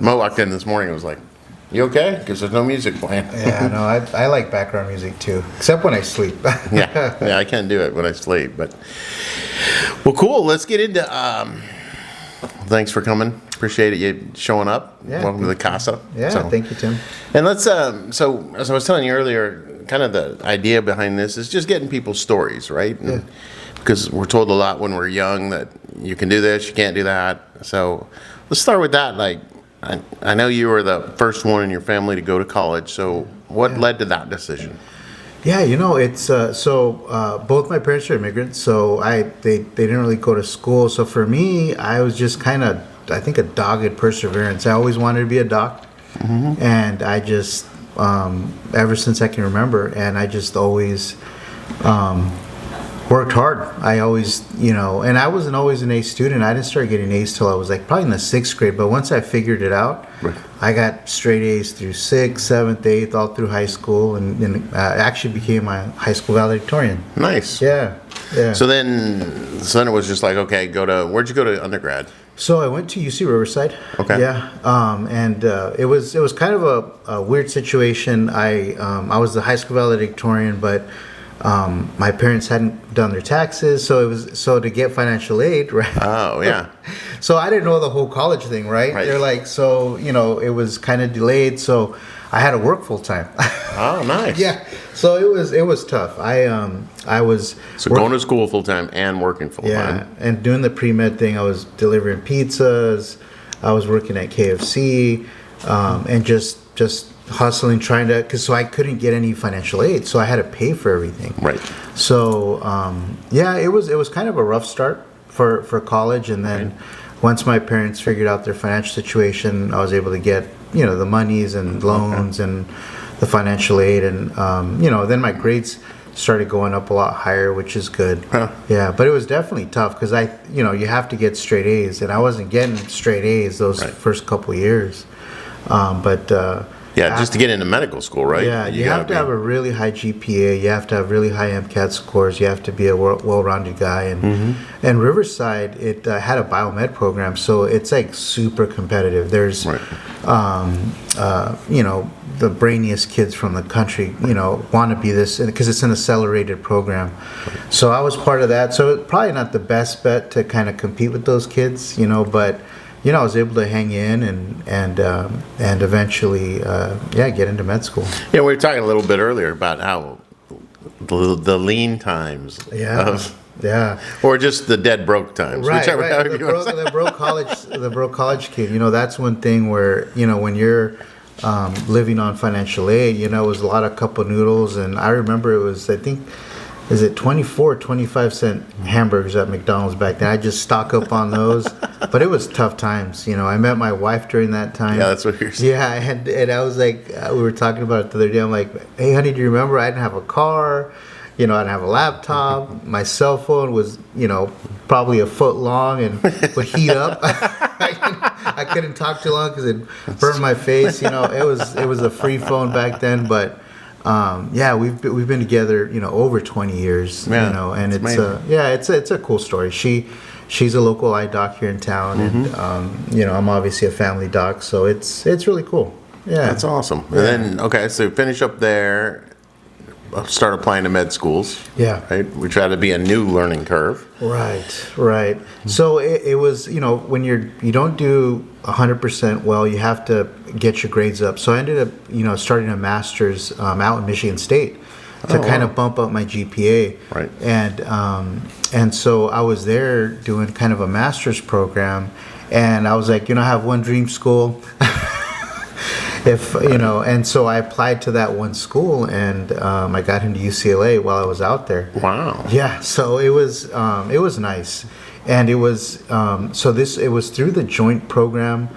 Mo walked in this morning and was like, "You okay?" Because there's no music playing. Yeah, no, I like background music too, except when I sleep. Yeah, I can't do it when I sleep. But well, cool. Let's get into. Thanks for coming. Appreciate it. You showing up. Yeah. Welcome to the Casa. Yeah, thank you, Tim. And let's. So as I was telling you earlier, kind of the idea behind this is just getting people's stories, right? And because we're told a lot when we're young that you can do this, you can't do that. So let's start with that. Like, I know you were the first one in your family to go to college. So what led to that decision? Yeah, it's both my parents are immigrants, so they didn't really go to school. So for me, I was just kind of, I think, a dogged perseverance. I always wanted to be a doc, and I just ever since I can remember, and I just always worked hard. I always, and I wasn't always an A student. I didn't start getting A's till I was like probably in the 6th grade. But once I figured it out, I got straight A's through 6th, 7th, 8th, all through high school, and actually became my high school valedictorian. Nice. Yeah. So then it was just like, okay, where'd you go to undergrad? So I went to UC Riverside. Okay. Yeah. And it was kind of a weird situation. I was the high school valedictorian, but my parents hadn't done their taxes, so to get financial aid, right? Oh, yeah. So I didn't know the whole college thing, right? They're like, so it was kind of delayed, so I had to work full time. Oh, nice. Yeah. So it was tough. I was going to school full time and working full time. Yeah, and doing the pre-med thing. I was delivering pizzas. I was working at KFC, and just hustling, so I couldn't get any financial aid, so I had to pay for everything. Right. So it was kind of a rough start for college, and then once my parents figured out their financial situation, I was able to get the monies and loans and the financial aid, and then my grades started going up a lot higher, which is good. Huh. Yeah, but it was definitely tough because you have to get straight A's, and I wasn't getting straight A's those first couple years, but. Yeah, just to get into medical school, right? Yeah, you have to have a really high GPA. You have to have really high MCAT scores. You have to be a well-rounded guy. And Riverside, it had a biomed program, so it's like super competitive. There's, the brainiest kids from the country, want to be this because it's an accelerated program. So I was part of that. So it's probably not the best bet to kind of compete with those kids, but. I was able to hang in and eventually, get into med school. Yeah, we were talking a little bit earlier about how the lean times. Yeah. Or just the dead broke times. Right. The broke college kid. That's one thing where when you're living on financial aid, it was a lot of cup of noodles, and I remember it was, I think. Is it 25-cent hamburgers at McDonald's back then? I just stock up on those. But it was tough times. I met my wife during that time. Yeah, that's what you're saying. Yeah, and I was like, we were talking about it the other day. I'm like, hey, honey, do you remember I didn't have a car? I didn't have a laptop. My cell phone was, probably a foot long and would heat up. I couldn't talk too long because it burned my face. It was a free phone back then, but... we've been together, over 20 years, and it's a cool story. She's a local eye doc here in town, and I'm obviously a family doc, so it's really cool. Yeah, that's awesome. Yeah. And then so finish up there, start applying to med schools. Yeah, right. We try to be a new learning curve. Right. So it was, when you don't do 100% well, you have to get your grades up. So I ended up, starting a master's out in Michigan State to kind of bump up my GPA. Right. And so I was there doing kind of a master's program, and I was like, I have one dream school. And so I applied to that one school, and I got into UCLA while I was out there. Wow. Yeah. So it was nice. And it was it was through the joint program.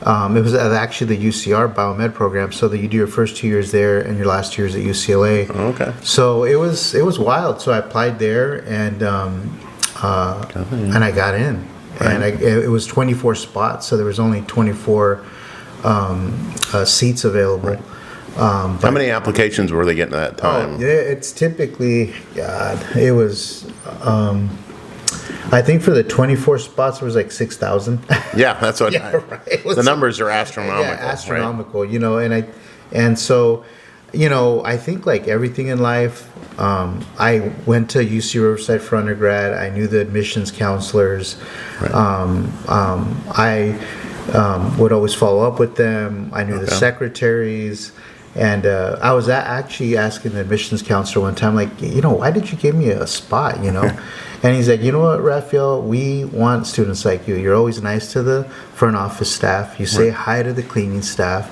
It was actually the UCR biomed program, so that you do your first 2 years there and your last 2 years at UCLA. Okay. So it was wild. So I applied there, and I got in, and it was 24 spots, so there was only 24 seats available. Right. How many applications were they getting at that time? It's typically, it was. I think for the 24 spots, it was like 6,000. Yeah, that's what. Yeah, right. It was The numbers are astronomical. Yeah, astronomical. You know, and so, you know, I think like everything in life, I went to UC Riverside for undergrad. I knew the admissions counselors. Right. I would always follow up with them. I knew the secretaries. And I was actually asking the admissions counselor one time, like, you know, why did you give me a spot, you know? And he's like, you know what, Raphael, we want students like you. You're always nice to the front office staff. You say hi to the cleaning staff.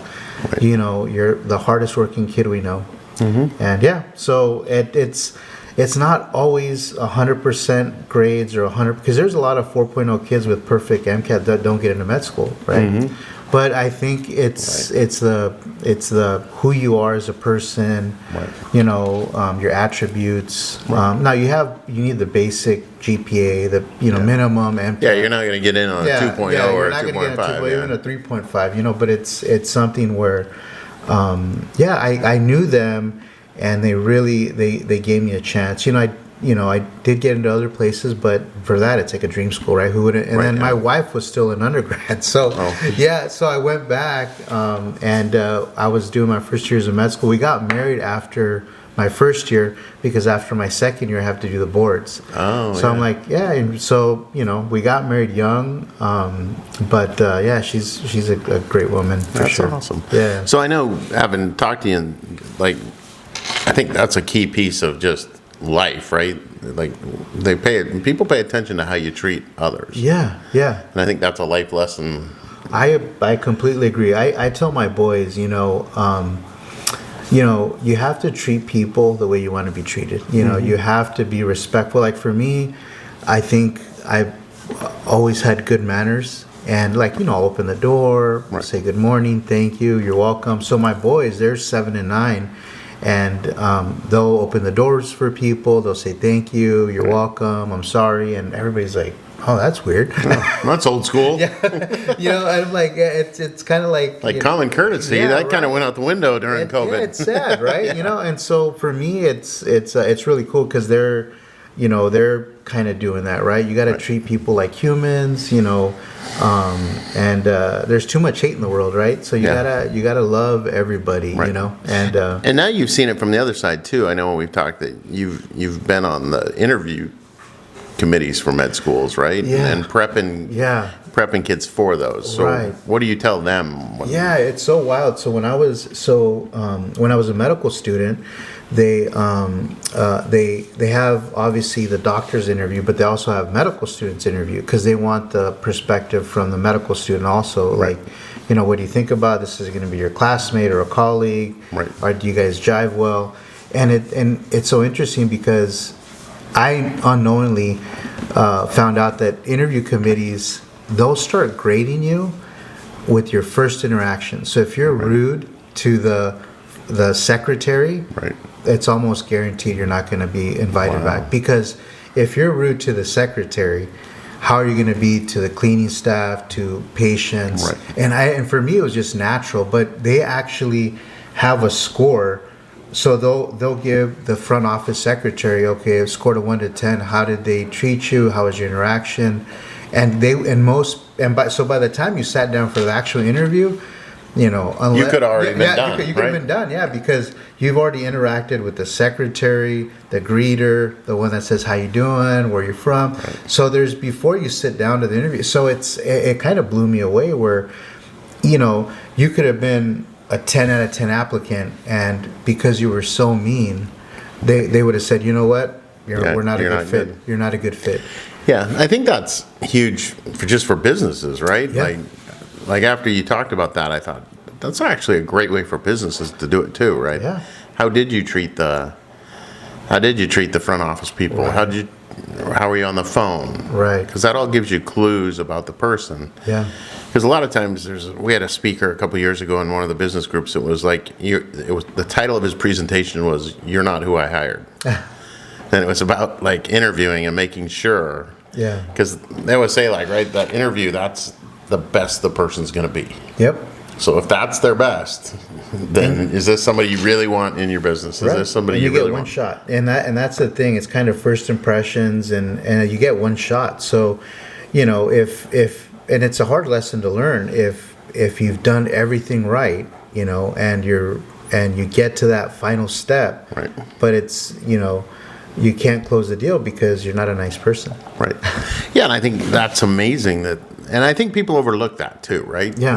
Right. You know, you're the hardest working kid we know. Mm-hmm. And yeah, so it's not always 100% grades or 100, because there's a lot of 4.0 kids with perfect MCAT that don't get into med school, right? Mm-hmm. But I think it's the who you are as a person, you know, your attributes. Now you need the basic GPA, the minimum, and you're not going to get in on a 2.0 or a 2.5, even a 3.5, you know. But it's something where, I knew them, and they gave me a chance. I did get into other places, but for that, it's like a dream school, right? Who wouldn't? And then my wife was still an undergrad, so so I went back, and I was doing my first years of med school. We got married after my first year because after my second year, I have to do the boards. So I'm like, and so we got married young, but she's a great woman for sure. That's awesome. Yeah. So I know, having talked to you, and like, I think that's a key piece of just life, right? Like people pay attention to how you treat others. Yeah. And I think that's a life lesson. I completely agree. I tell my boys, you have to treat people the way you want to be treated. You have to be respectful. Like for me, I think I've always had good manners, and I'll open the door, say good morning, thank you, you're welcome. So my boys, they're 7 and 9. And they'll open the doors for people. They'll say, thank you, you're welcome, I'm sorry. And everybody's like, oh, that's weird. That's old school. I'm like, it's kind of like common courtesy. That kind of went out the window during COVID. Yeah, it's sad, right? And so for me, it's really cool because they're kind of doing that, right? You got to treat people like humans, and there's too much hate in the world, right? So you gotta love everybody, and now you've seen it from the other side too. I know when we've talked that you've been on the interview committees for med schools, right? And prepping kids for those. So what do you tell them? It's so wild. So when I was a medical student, they have obviously the doctor's interview, but they also have medical students interview because they want the perspective from the medical student also. Like, what do you think about this? Is it going to be your classmate or a colleague? Right. Or do you guys jive well? And it's so interesting because I unknowingly found out that interview committees, they'll start grading you with your first interaction. So if you're rude to the secretary, it's almost guaranteed you're not going to be invited back. Because if you're rude to the secretary, how are you going to be to the cleaning staff, to patients? And for me, it was just natural. But they actually have a score. So they'll give the front office secretary, okay, a score of 1 to 10. How did they treat you? How was your interaction? And by the time you sat down for the actual interview, you could have already been done. You could have been done, because you've already interacted with the secretary, the greeter, the one that says how you doing, where you're from. So there's before you sit down to the interview. So it kind of blew me away where, you could have been a 10 out of 10 applicant, and because you were so mean, they would have said, you know what, we're not a good fit. You're not a good fit. Yeah, I think that's huge for businesses, right? Yeah. Like after you talked about that, I thought that's actually a great way for businesses to do it too, right? Yeah. How did you treat the front office people? Right. How were you on the phone? Right. Because that all gives you clues about the person. Yeah. Because a lot of times we had a speaker a couple years ago in one of the business groups. It was like the title of his presentation was "You're not who I hired," and it was about like interviewing and making sure. Yeah. Because they always say that interview, that's the best the person's going to be. Yep. So if that's their best, then is this somebody you really want in your business? Is this somebody and you get really one want? shot, and that's the thing. It's kind of first impressions, and you get one shot. So, if and it's a hard lesson to learn if you've done everything right, and you get to that final step, Right. but it's you can't close the deal because you're not a nice person. Right. Yeah, and I think that's amazing and I think people overlook that too, right? Yeah.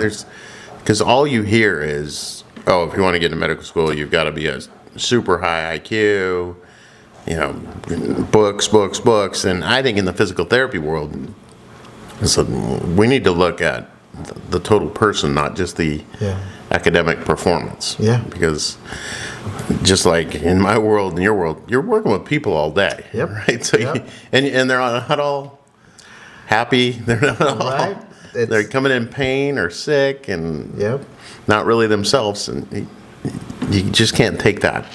Because all you hear is, oh, if you want to get into medical school, you've got to be a super high IQ, books. And I think in the physical therapy world, so we need to look at the total person, not just the academic performance. Yeah. Because just like in my world and your world, you're working with people all day. Yep. Right. So Yep. and they're not all happy. They're not all. Right. They're coming in pain or sick and Yep. not really themselves, and you just can't take that.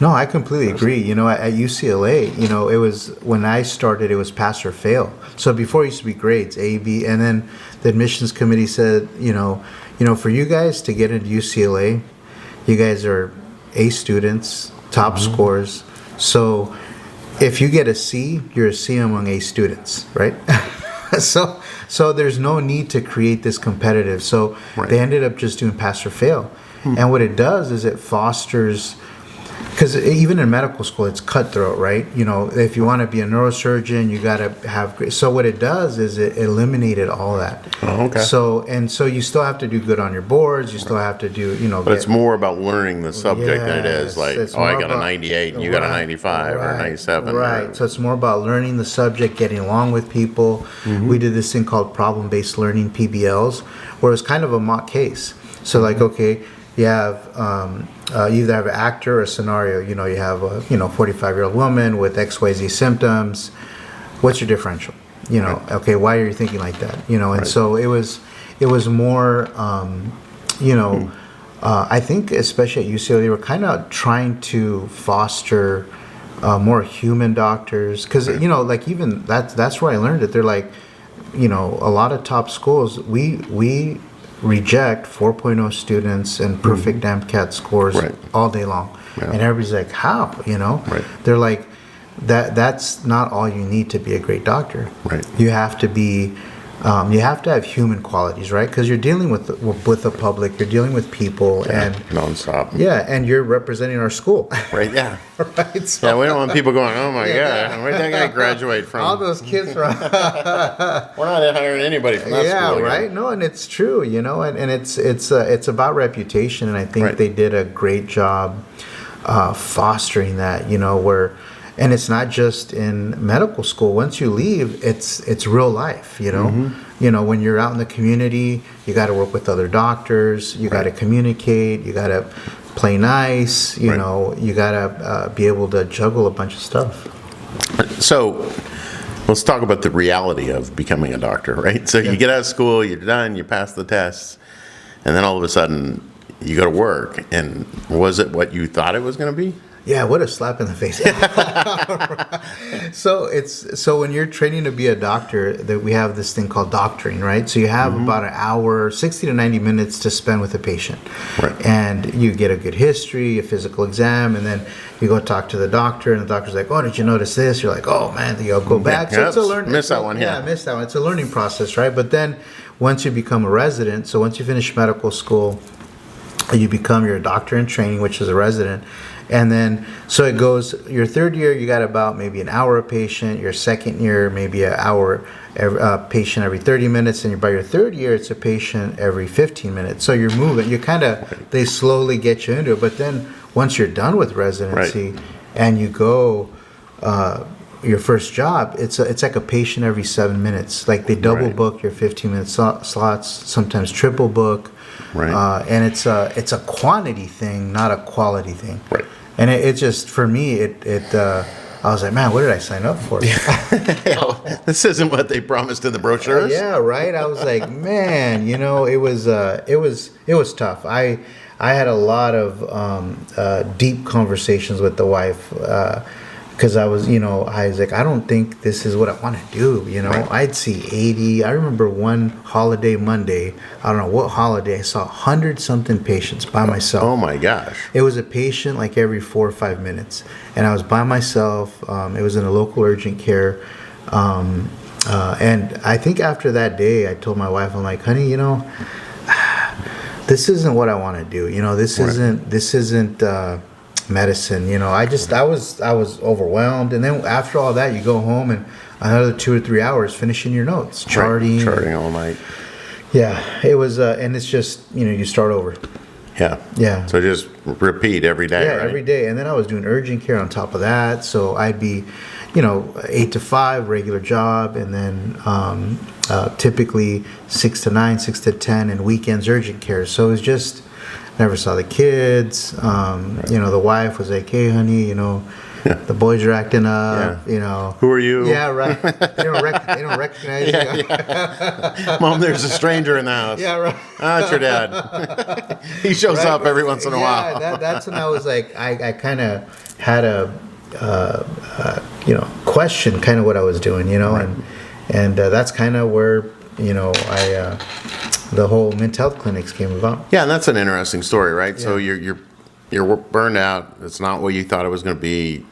No, I completely agree. At UCLA, it was when I started, it was pass or fail. So before it used to be grades, A, B, and then the admissions committee said, for you guys to get into UCLA, you guys are A students, top scores. So if you get a C, you're a C among A students, right? So there's no need to create this competitive. So Right. they ended up just doing pass or fail. And what it does is it fosters, because even in medical school, it's cutthroat, right? If you want to be a neurosurgeon, you got to have. So what it does is it eliminated all that. Oh, okay. So you still have to do good on your boards. You still have to do, But it's more about learning the subject than it is Yes, like, it's oh, I more got a about- 98 and you got a 95 or a 97. Right. So it's more about learning the subject, getting along with people. We did this thing called problem-based learning, PBLs, where it's kind of a mock case. So like, okay, you have you either have an actor or a scenario. You have a 45-year-old woman with XYZ symptoms. What's your differential? Okay, why are you thinking like that? And so it was more. I think especially at UCLA, they were kind of trying to foster more human doctors because like even that's where I learned it. They're like, a lot of top schools we reject 4.0 students and perfect MCAT scores Right. all day long, Yeah. and everybody's like, how? Right. They're like, that's not all you need to be a great doctor. Right. You have to be. You have to have human qualities, right? Because you're dealing with the public, you're dealing with people, and nonstop. and you're representing our school, Right, yeah. right? So Yeah, we don't want people going, oh my Yeah. God, where'd that guy graduate from? all those kids from We're not hiring anybody from that yeah, school again. right. No, and it's true, and it's about reputation, and I think Right. they did a great job fostering that, where. And it's not just in medical school. Once you leave, it's real life. When you're out in the community, you got to work with other doctors. You got to communicate. You got to play nice. You got to be able to juggle a bunch of stuff. So let's talk about the reality of becoming a doctor, right? So you get out of school, you're done, you pass the tests, and then all of a sudden you go to work. And was it what you thought it was going to be? Yeah, what a slap in the face. So when you're training to be a doctor, that we have this thing called doctoring, right? So you have about an hour, 60 to 90 minutes to spend with a patient. Right. And you get a good history, a physical exam, and then you go talk to the doctor, and the doctor's like, oh, did you notice this? You're like, oh, man, you go back. So it's a learning. Missed that one, yeah. Yeah, I missed that one. It's a learning process, right? But then once you become a resident, so once you finish medical school, you're a doctor in training, which is a resident. And then, so it goes, your third year, you got about maybe an hour a patient. Your second year, maybe an hour patient every 30 minutes. And by your third year, it's a patient every 15 minutes. So you're moving. They slowly get you into it. But then once you're done with residency and you go, your first job, it's like a patient every 7 minutes. Like they double book your 15-minute slots, sometimes triple book. Right. And it's a quantity thing, not a quality thing. Right. And it just, for me, I was like, man, what did I sign up for? This isn't what they promised in the brochures. Yeah, right. I was like, man, it was tough. I had a lot of deep conversations with the wife. because I was, I was like, I don't think this is what I want to do. Right. I'd see 80. I remember one holiday Monday, I don't know what holiday, I saw 100 something patients by myself. Oh my gosh. It was a patient like every 4 or 5 minutes, and I was by myself. It was in a local urgent care, and I think after that day, I told my wife, I'm like, honey, this isn't what I want to do. This isn't medicine. I was overwhelmed, and then after all that, you go home and another 2 or 3 hours finishing your notes, charting, Right. Charting all night. Yeah, it was, and it's just you start over. Yeah. Yeah. So just repeat every day. Yeah, right? every day. And then I was doing urgent care on top of that. So I'd be, 8 to 5, regular job, and then typically 6 to 9, 6 to 10, and weekends urgent care. So it was just, never saw the kids. The wife was like, hey, honey, the boys are acting up, Who are you? Yeah, right. They don't recognize you. Yeah. Mom, there's a stranger in the house. Yeah, right. That's your dad. He shows Right? up every once in a while. Yeah, that's when I was like, I kind of had a, question kind of what I was doing, Right. and that's kind of where, I, the whole mental health clinics came about. Yeah, and that's an interesting story, right? So Yeah. you're burned out. It's not what you thought it was going to be.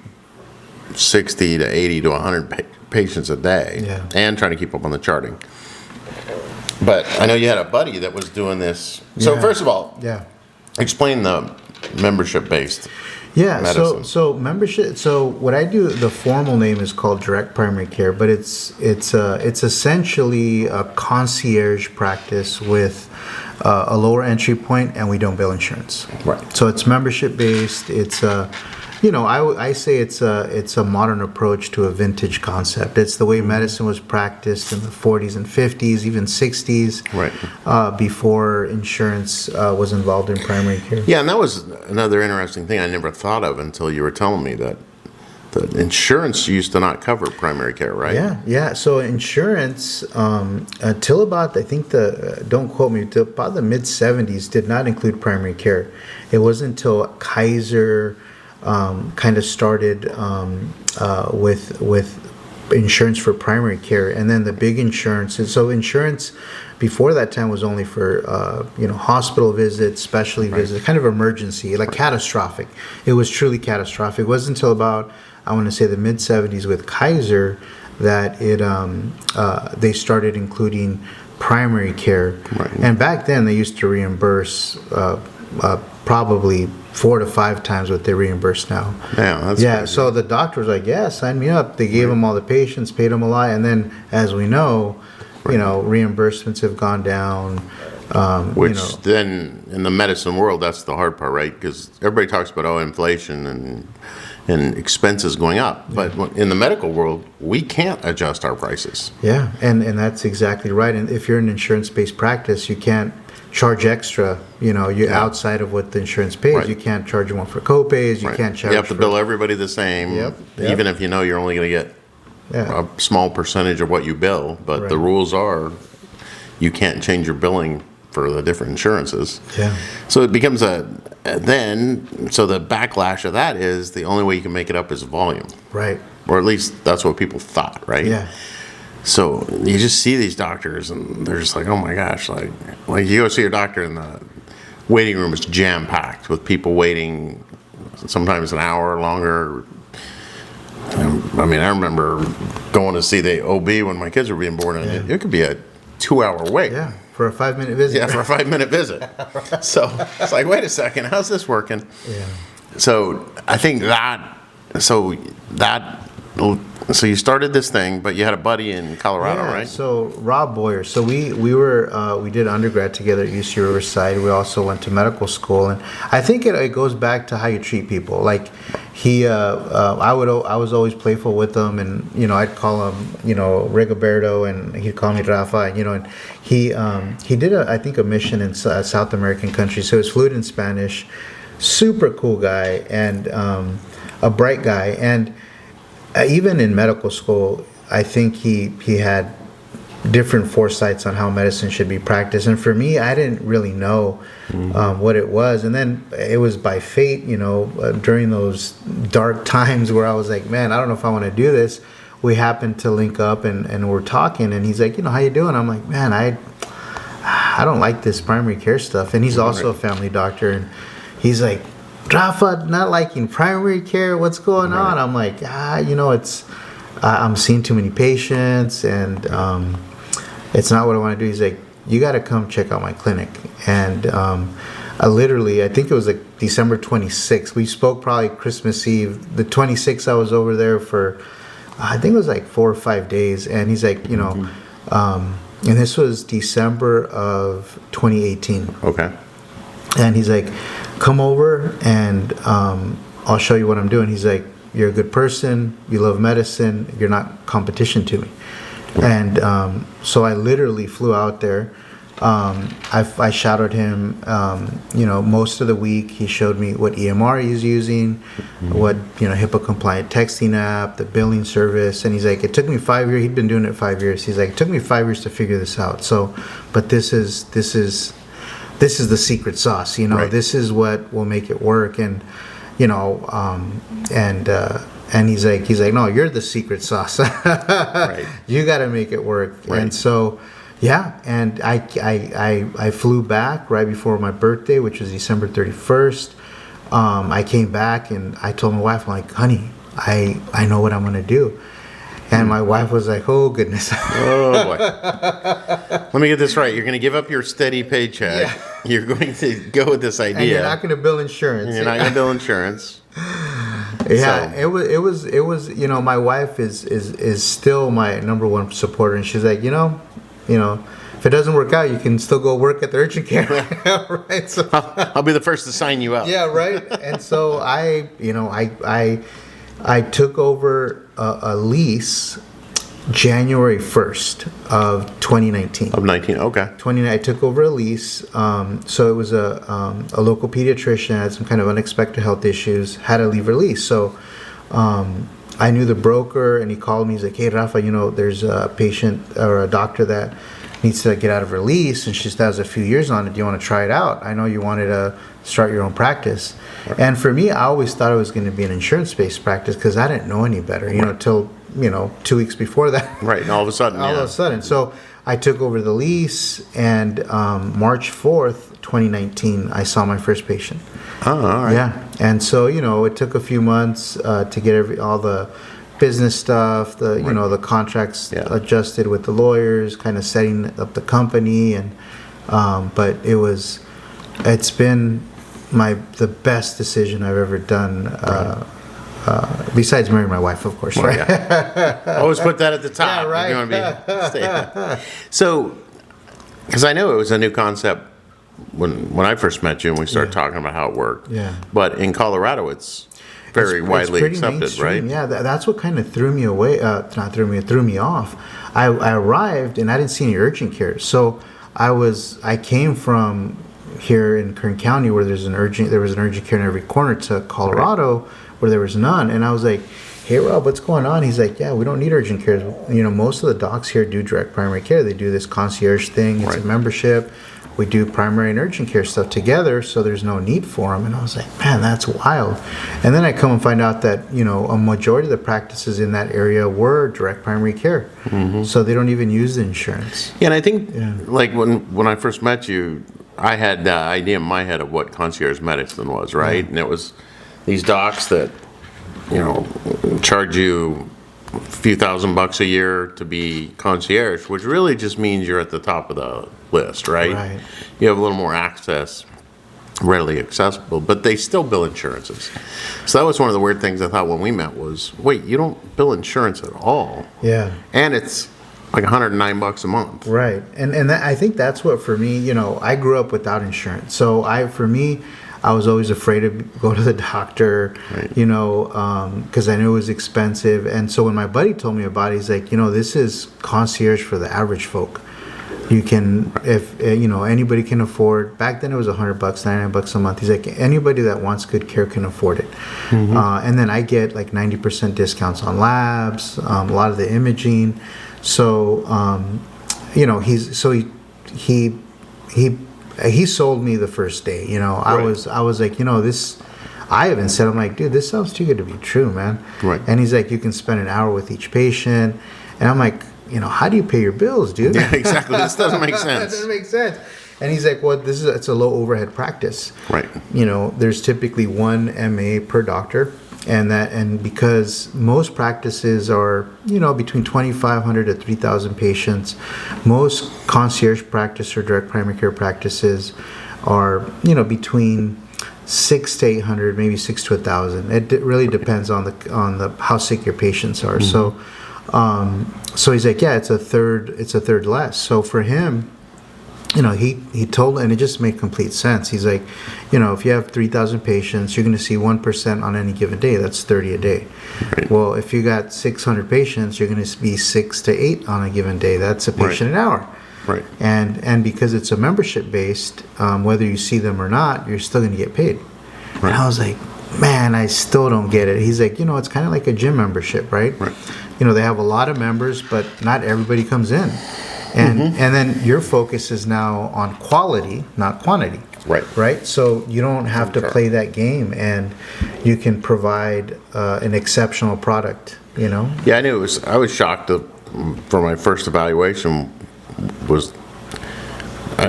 60 to 80 to 100 patients a day, Yeah. and trying to keep up on the charting. But I know you had a buddy that was doing this. So Yeah. first of all, Yeah. explain the membership-based Yeah, medicine. so membership. So what I do, the formal name is called direct primary care, but it's essentially a concierge practice with a lower entry point, and we don't bill insurance. Right. So it's membership based. It's I say it's a modern approach to a vintage concept. It's the way medicine was practiced in the 40s and 50s, even 60s, Right. Before insurance was involved in primary care. Yeah, and that was another interesting thing I never thought of until you were telling me that the insurance used to not cover primary care, right? Yeah. So insurance, until about, I think don't quote me, till about the mid 70s, did not include primary care. It wasn't until Kaiser kind of started with insurance for primary care, and then the big insurance. And so insurance before that time was only for hospital visits, specialty visits, kind of emergency, like catastrophic. It was truly catastrophic. It wasn't until about, I want to say, the mid 70s with Kaiser that they started including primary care. Right. And back then they used to reimburse probably 4 to 5 times what they reimburse now. Yeah, that's Yeah, crazy. so the doctor was like, yeah, sign me up. They gave them all the patients, paid them a lot, and then, as we know, reimbursements have gone down. Which then, in the medicine world, that's the hard part, right? Because everybody talks about, inflation and expenses going up. But in the medical world, we can't adjust our prices. Yeah, and that's exactly right. And if you're an insurance-based practice, you can't charge extra, you're outside of what the insurance pays. Right. You can't charge more for co-pays, you Right. can't charge You have to for- bill everybody the same, Yep. even if you know you're only going to get Yeah. a small percentage of what you bill. But the Right. rules are you can't change your billing for the different insurances. Yeah. So it becomes so the backlash of that is the only way you can make it up is volume. Right. Or at least that's what people thought, right? Yeah. So you just see these doctors and they're just like, oh my gosh, like you go see your doctor and the waiting room is jam packed with people waiting sometimes an hour or longer. I mean, I remember going to see the OB when my kids were being born, and it could be a 2-hour wait. Yeah, for a 5-minute visit. Yeah, for a 5-minute visit. So it's like, wait a second, how's this working? Yeah. So I think so you started this thing, but you had a buddy in Colorado, Yeah, right? so Rob Boyer. So we did undergrad together at UC Riverside. We also went to medical school, and I think it goes back to how you treat people. Like I was always playful with him, and I'd call him Rigoberto, and he'd call me Rafa, and he did I think a mission in South American countries, so he's fluent in Spanish. Super cool guy, and a bright guy, and even in medical school, I think he had different foresights on how medicine should be practiced. And for me, I didn't really know what it was. And then it was by fate, during those dark times where I was like, man, I don't know if I want to do this. We happened to link up and we're talking, and he's like, how you doing? I'm like, man, I don't like this primary care stuff. And he's also a family doctor, and he's like, Rafa, not liking primary care, what's going on? I'm like, it's I'm seeing too many patients, and it's not what I want to do. He's like, you got to come check out my clinic. And I think it was like December 26th. We spoke probably Christmas Eve. The 26th, I was over there for, I think it was like 4 or 5 days. And he's like, and this was December of 2018. Okay. And he's like, come over and I'll show you what I'm doing. He's like, you're a good person. You love medicine. You're not competition to me. And so I literally flew out there. I shadowed him, most of the week. He showed me what EMR he's using, what, HIPAA compliant texting app, the billing service. And he's like, it took me 5 years. He'd been doing it 5 years. He's like, it took me 5 years to figure this out. So, but this is the secret sauce, Right. This is what will make it work. And, and he's like, no, you're the secret sauce. Right. You got to make it work. Right. And so, yeah, and I flew back right before my birthday, which was December 31st. I came back and I told my wife, I'm like, honey, I know what I'm going to do. And my wife was like, oh, goodness. Oh, boy. Let me get this right. You're going to give up your steady paycheck. Yeah. You're going to go with this idea. And you're not going to bill insurance. And you're not going to bill insurance. Yeah, So- it was. My wife is still my number one supporter, and she's like, if it doesn't work out, you can still go work at the urgent care, right? So, I'll be the first to sign you up. yeah, right. And so I took over a lease January 1st of 2019. Of 19, okay. I took over a lease. So it was a local pediatrician had some kind of unexpected health issues, had to leave her lease. So I knew the broker, and he called me. He's like, hey, Rafa, there's a patient or a doctor that needs to get out of her lease, and she still has a few years on it. Do you want to try it out? I know you wanted to start your own practice. And for me, I always thought it was going to be an insurance-based practice because I didn't know any better, till 2 weeks before that. Right, and all of a sudden, All of a sudden. So I took over the lease, and March 4th, 2019, I saw my first patient. Oh, all right. Yeah. And so, it took a few months to get all the business stuff, the contracts Yeah. adjusted with the lawyers, kind of setting up the company. And but it's been the best decision I've ever done. Besides marrying my wife, of course. Well, Right? yeah. Always put that at the top. Yeah, right. If you want to be, so, because I know it was a new concept when I first met you and we started talking about how it worked. Yeah. But in Colorado, it's very widely pretty accepted, mainstream. right? Yeah, that's what kind of threw me away. It threw me off. I arrived and I didn't see any urgent care. So I came from here in Kern County where there was an urgent care in every corner to Colorado where there was none. And I was like, hey, Rob, what's going on? He's like, yeah, we don't need urgent care. Most of the docs here do direct primary care. They do this concierge thing. It's a membership. We do primary and urgent care stuff together, so there's no need for them. And I was like, man, that's wild. And then I come and find out that, a majority of the practices in that area were direct primary care. Mm-hmm. So they don't even use the insurance. Yeah, and I think, like, when I first met you, I had the idea in my head of what concierge medicine was, right? And it was these docs that, charge you a few $1,000s a year to be concierge, which really just means you're at the top of the list, right? Right. You have a little more access, readily accessible, but they still bill insurances. So that was one of the weird things I thought when we met was, wait, you don't bill insurance at all. Yeah. And it's like $109 a month. Right. And I think that's what, for me, I grew up without insurance. So I was always afraid to go to the doctor, Right. Because I knew it was expensive. And so when my buddy told me about it, he's like, this is concierge for the average folk. You can, if anybody can afford. Back then it was $100, $99 a month. He's like, anybody that wants good care can afford it. Mm-hmm. And then I get like 90% discounts on labs, a lot of the imaging. So you know, he he sold me the first day. You know, I was like, you know, this. I even said, I'm like, dude, this sounds too good to be true, man. Right. And he's like, you can spend an hour with each patient, and I'm like, you know, how do you pay your bills, dude? Yeah, exactly. This doesn't make sense. That doesn't make sense. And he's like, well, it's a low overhead practice. Right. You know, there's typically one MA per doctor, and because most practices are, you know, between 2,500 to 3,000 patients, most concierge practice or direct primary care practices are, you know, between 6 to 800, maybe 6 to 1,000. It really depends on the how sick your patients are. Mm-hmm. So he's like, yeah, it's a third less. So for him, you know, he told, and it just made complete sense. He's like, you know, if you have 3,000 patients, you're going to see 1% on any given day. That's 30 a day. Right. Well, if you got 600 patients, you're going to be 6 to 8 on a given day. That's a patient an hour. Right. And because it's a membership based, whether you see them or not, you're still going to get paid. Right. And I was like, man, I still don't get it. He's like, you know, it's kind of like a gym membership, right? Right. You know, they have a lot of members, but not everybody comes in. And and then your focus is now on quality, not quantity. Right. Right. So you don't have to play that game, and you can provide an exceptional product. You know. Yeah, I knew it was. I was shocked for my first evaluation. Was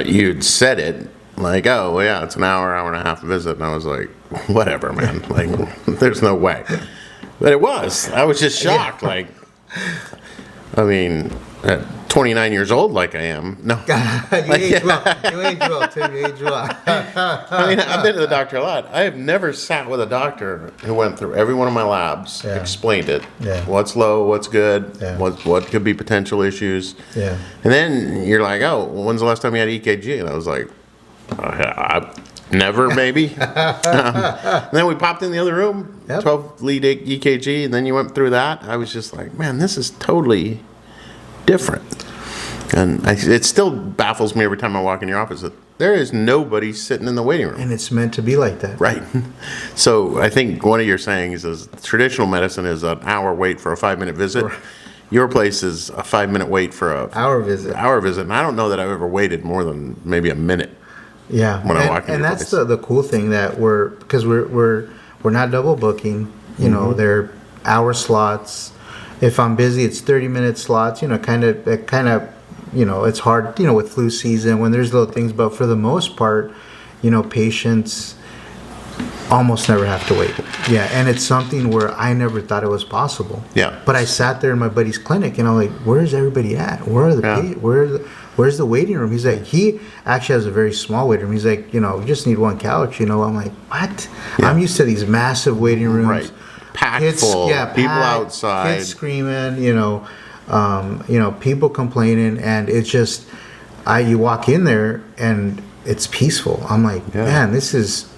you'd said it like, oh well, yeah, it's an hour and a half visit, and I was like, whatever, man. Like, there's no way. But it was. I was just shocked. Like, I mean, at 29 years old, like I am. No, You age well. You age well, Tim. You age well. I mean, I've been to the doctor a lot. I have never sat with a doctor who went through every one of my labs, explained it. Yeah. What's low, what's good, Yeah. what could be potential issues. Yeah. And then you're like, oh, well, when's the last time you had EKG? And I was like, never, maybe. And then we popped in the other room, 12 lead EKG, and then you went through that. I was just like, man, this is totally different. And it still baffles me every time I walk in your office that there is nobody sitting in the waiting room. And it's meant to be like that. Right. So I think one of your sayings is traditional medicine is an hour wait for a 5-minute visit. Right. Your place is a 5-minute wait for a Hour visit. And I don't know that I've ever waited more than maybe a minute. Yeah. When I walk in and your that's place. the cool thing that we're not double booking. You know, they're hour slots. If I'm busy, it's 30-minute slots. You know, kind of. You know, it's hard, you know, with flu season when there's little things, but for the most part, you know, patients almost never have to wait. Yeah, and it's something where I never thought it was possible. Yeah. But I sat there in my buddy's clinic and I'm like, where's everybody at? Where are the where's the waiting room? He's like, he actually has a very small waiting room. He's like, you know, you just need one couch, you know. I'm like, what? Yeah. I'm used to these massive waiting rooms. Right. Packed full, people outside. Kids screaming, you know, people complaining, and it's just, you walk in there and it's peaceful. I'm like, man, this is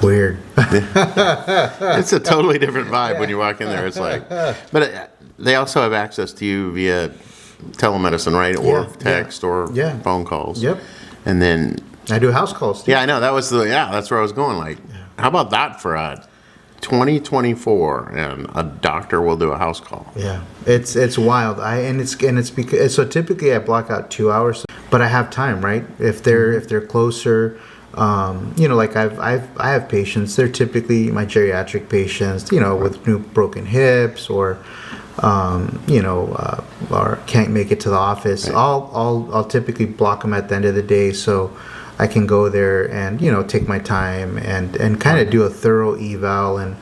weird. It's a totally different vibe when you walk in there. It's like, but they also have access to you via telemedicine, right? Or text or phone calls. Yep. And then I do house calls too. Yeah, I know. That's where I was going. Like, how about that for a 2024 and a doctor will do a house call? Yeah, it's wild. It's because so typically I block out 2 hours, but I have time, right? If they're closer, you know, like I have patients. They're typically my geriatric patients, you know, with new broken hips or or can't make it to the office. Right. I'll typically block them at the end of the day, so I can go there and, you know, take my time and kind of do a thorough eval, and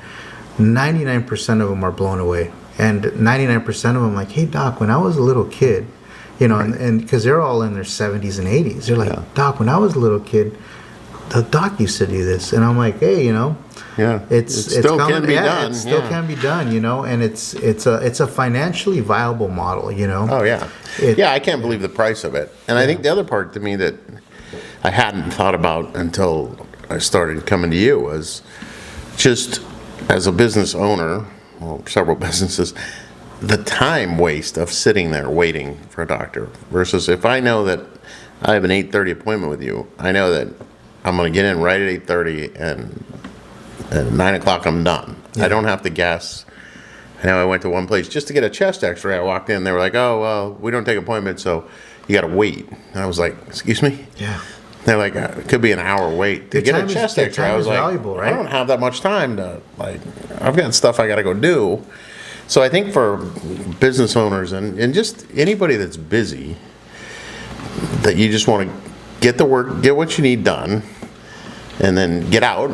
99% of them are blown away. And 99% of them like, hey doc, when I was a little kid, you know, and because they're all in their 70s and 80s, they're like, doc, when I was a little kid, the doc used to do this, and I'm like, hey, you know, it still can be done. It still can be done, you know, and it's a financially viable model, you know. Oh yeah, I can't believe the price of it. And I think the other part to me that I hadn't thought about until I started coming to you was just as a business owner, well, several businesses, the time waste of sitting there waiting for a doctor versus if I know that I have an 8:30 appointment with you, I know that I'm going to get in right at 8:30 and at 9 o'clock I'm done. Yeah. I don't have to guess. I know I went to one place just to get a chest x-ray. I walked in, they were like, oh, well, we don't take appointments, so you got to wait. And I was like, excuse me? Yeah. They're like, it could be an hour wait to Your get a time is- chest your X-ray. time I was is like, valuable, right? I don't have that much time to, like, I've got stuff I got to go do. So I think for business owners and just anybody that's busy, that you just want to get the work, get what you need done, and then get out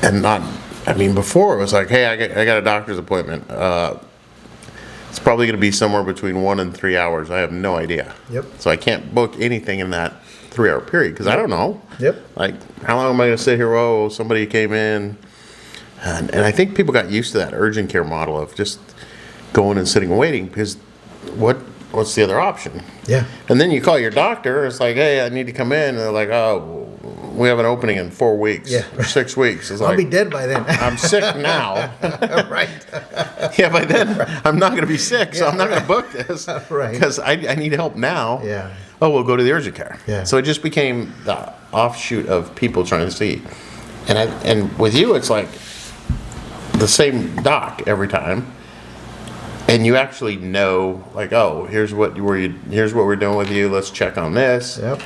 and not, I mean, before it was like, hey, I got a doctor's appointment. It's probably going to be somewhere between 1 and 3 hours. I have no idea. Yep. So I can't book anything in that 3-hour period because I don't know. Yep. Like, how long am I going to sit here? Oh, somebody came in. And I think people got used to that urgent care model of just going and sitting and waiting because what's the other option? Yeah. And then you call your doctor. It's like, hey, I need to come in. And they're like, oh, we have an opening in 4 weeks or 6 weeks. It's I'll like, be dead by then. I'm sick now. Right. Yeah, by then I'm not going to be sick, so I'm not going to book this. Right. Because I need help now. Yeah. Oh, we'll go to the urgent care. Yeah. So it just became the offshoot of people trying to see. And with you, it's like the same doc every time. And you actually know, like, oh, here's what we're doing with you. Let's check on this. Yep.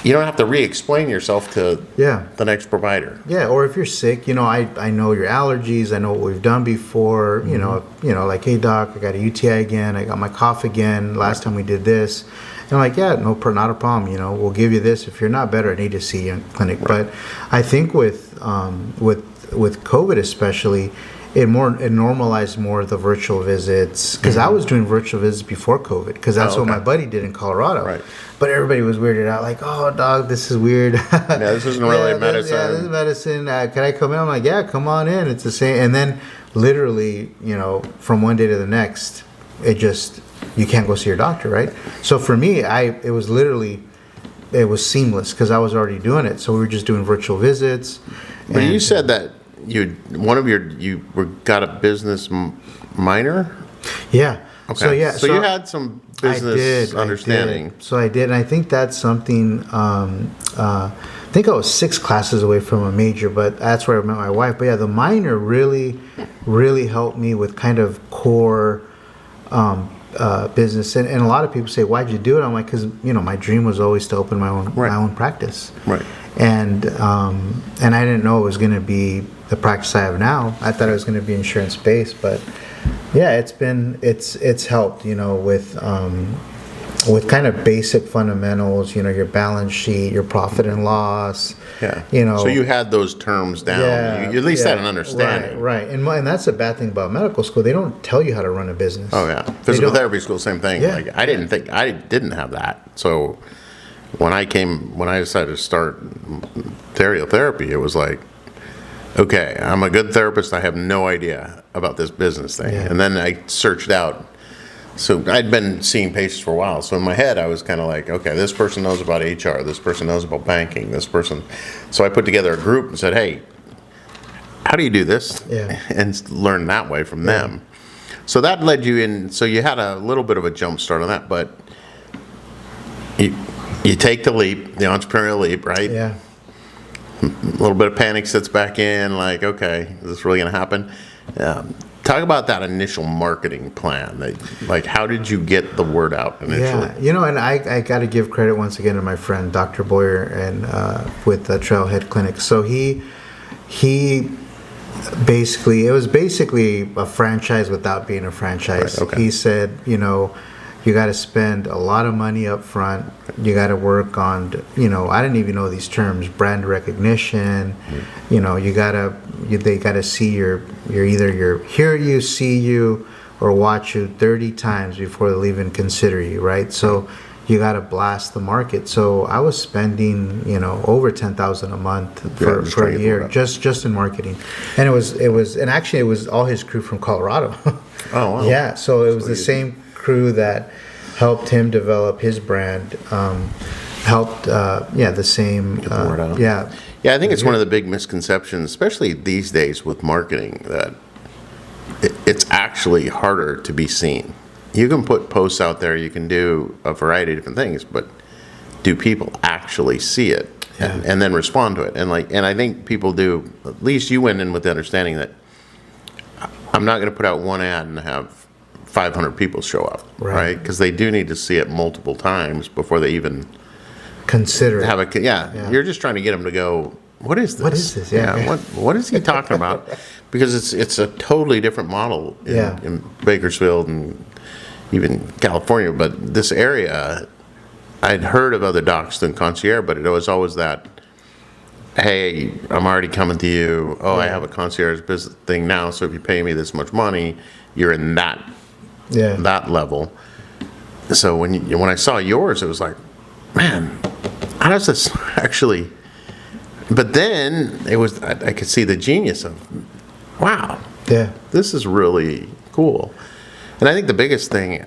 You don't have to re-explain yourself to the next provider. Yeah, or if you're sick, I know your allergies. I know what we've done before. You know, like, hey doc, I got a UTI again. I got my cough again. Last time we did this. And I'm like, yeah, not a problem. We'll give you this. If you're not better, I need to see you in clinic. Right. But I think with COVID especially, it normalized more the virtual visits because I was doing virtual visits before COVID because that's what my buddy did in Colorado. Right. But everybody was weirded out, like, oh, dog, this is weird. Yeah, this isn't really medicine. This is medicine. Can I come in? I'm like, yeah, come on in. It's the same. And then literally, from one day to the next, you can't go see your doctor, right? So for me, it was seamless because I was already doing it. So we were just doing virtual visits. But you said that you got a business minor? Yeah. Okay. So you had some business understanding. I did. So I did, and I think that's something. I think I was 6 classes away from a major, but that's where I met my wife. But yeah, the minor really, really helped me with kind of core business. And a lot of people say, "Why'd you do it?" I'm like, because my dream was always to open my own practice. Right. And I didn't know it was going to be the practice I have now. I thought it was going to be insurance based, but yeah, it's helped, with kind of basic fundamentals, your balance sheet, your profit and loss. Yeah. So you had those terms down. Yeah, you at least had an understanding. Right. And that's the bad thing about medical school. They don't tell you how to run a business. Oh yeah. Physical therapy school, same thing. Yeah. Like I didn't have that. So when I decided to start therapy, it was like, okay, I'm a good therapist. I have no idea about this business thing. Yeah. And then I searched out. So I'd been seeing patients for a while. So in my head, I was kind of like, okay, this person knows about HR. This person knows about banking. This person. So I put together a group and said, hey, how do you do this? Yeah. And learn that way from them. So that led you in. So you had a little bit of a jump start on that, but you take the leap, the entrepreneurial leap, right? Yeah. A little bit of panic sets back in, like, okay, is this really going to happen? Talk about that initial marketing plan. Like, how did you get the word out initially? Yeah, and I got to give credit once again to my friend Dr. Boyer and with the Trailhead Clinic. So he basically, it was basically a franchise without being a franchise. Right, okay. He said, you got to spend a lot of money up front. You got to work on, I didn't even know these terms, brand recognition. Mm-hmm. They got to see hear you, see you, or watch you 30 times before they'll even consider you, right? So you got to blast the market. So I was spending, over $10,000 a month for a year just in marketing, and it was all his crew from Colorado. Oh wow! Yeah, so it was the same crew that helped him develop his brand. The same. Get the word out. Yeah. Yeah, I think it's one of the big misconceptions, especially these days with marketing, that it's actually harder to be seen. You can put posts out there, you can do a variety of different things, but do people actually see it and then respond to it? And I think people do. At least you went in with the understanding that I'm not going to put out one ad and have 500 people show up, right? Because they do need to see it multiple times before they even consider have a. Yeah, you're just trying to get them to go. What is this? What is this? Yeah. What is he talking about? Because it's a totally different model in Bakersfield and even California. But this area, I'd heard of other docs than concierge, but it was always that, hey, I'm already coming to you. Oh, I have a concierge business thing now, so if you pay me this much money, you're in that level. So when I saw yours, it was like, man, how does this actually? But then it was I could see the genius of, wow, this is really cool. And I think the biggest thing,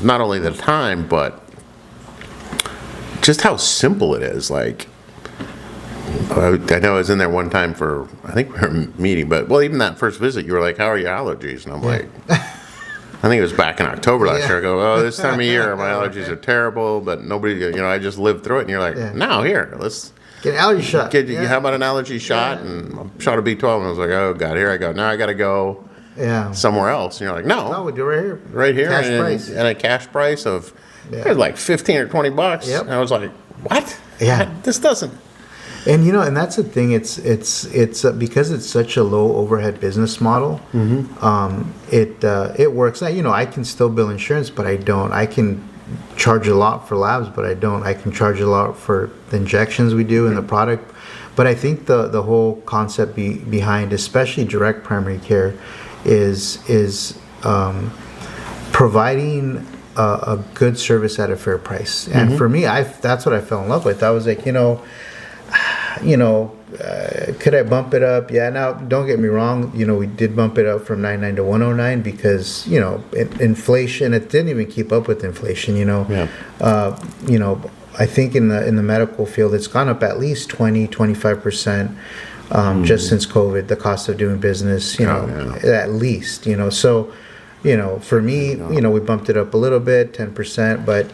not only the time, but just how simple it is. Like, I know I was in there one time for, I think we were meeting, but even that first visit, you were like, how are your allergies? And I'm like, I think it was back in October last year. I go, oh, this time of year, my allergies are terrible, but nobody, I just lived through it. And you're like, now here, let's get an allergy shot. How about an allergy shot? And I shot a B12, and I was like, oh, God, here I go. Now I got to go somewhere else. And you're like, no, we do right here. Right here. Cash price. And a cash price of, it was like 15 or 20 bucks. Yep. And I was like, what? Yeah. This doesn't. And and that's the thing. It's because it's such a low overhead business model. It works. I can still bill insurance, but I don't. I can charge a lot for labs, but I don't. I can charge a lot for the injections we do in the product. But I think the whole concept behind, especially direct primary care, is providing a good service at a fair price. And for me, that's what I fell in love with. I was like, could I bump it up? Yeah. Now, don't get me wrong. We did bump it up from 99 to 109 because inflation. It didn't even keep up with inflation. I think in the medical field, it's gone up at least 20-25%. Just since COVID, the cost of doing business. At least. So, for me, we bumped it up a little bit, 10%, but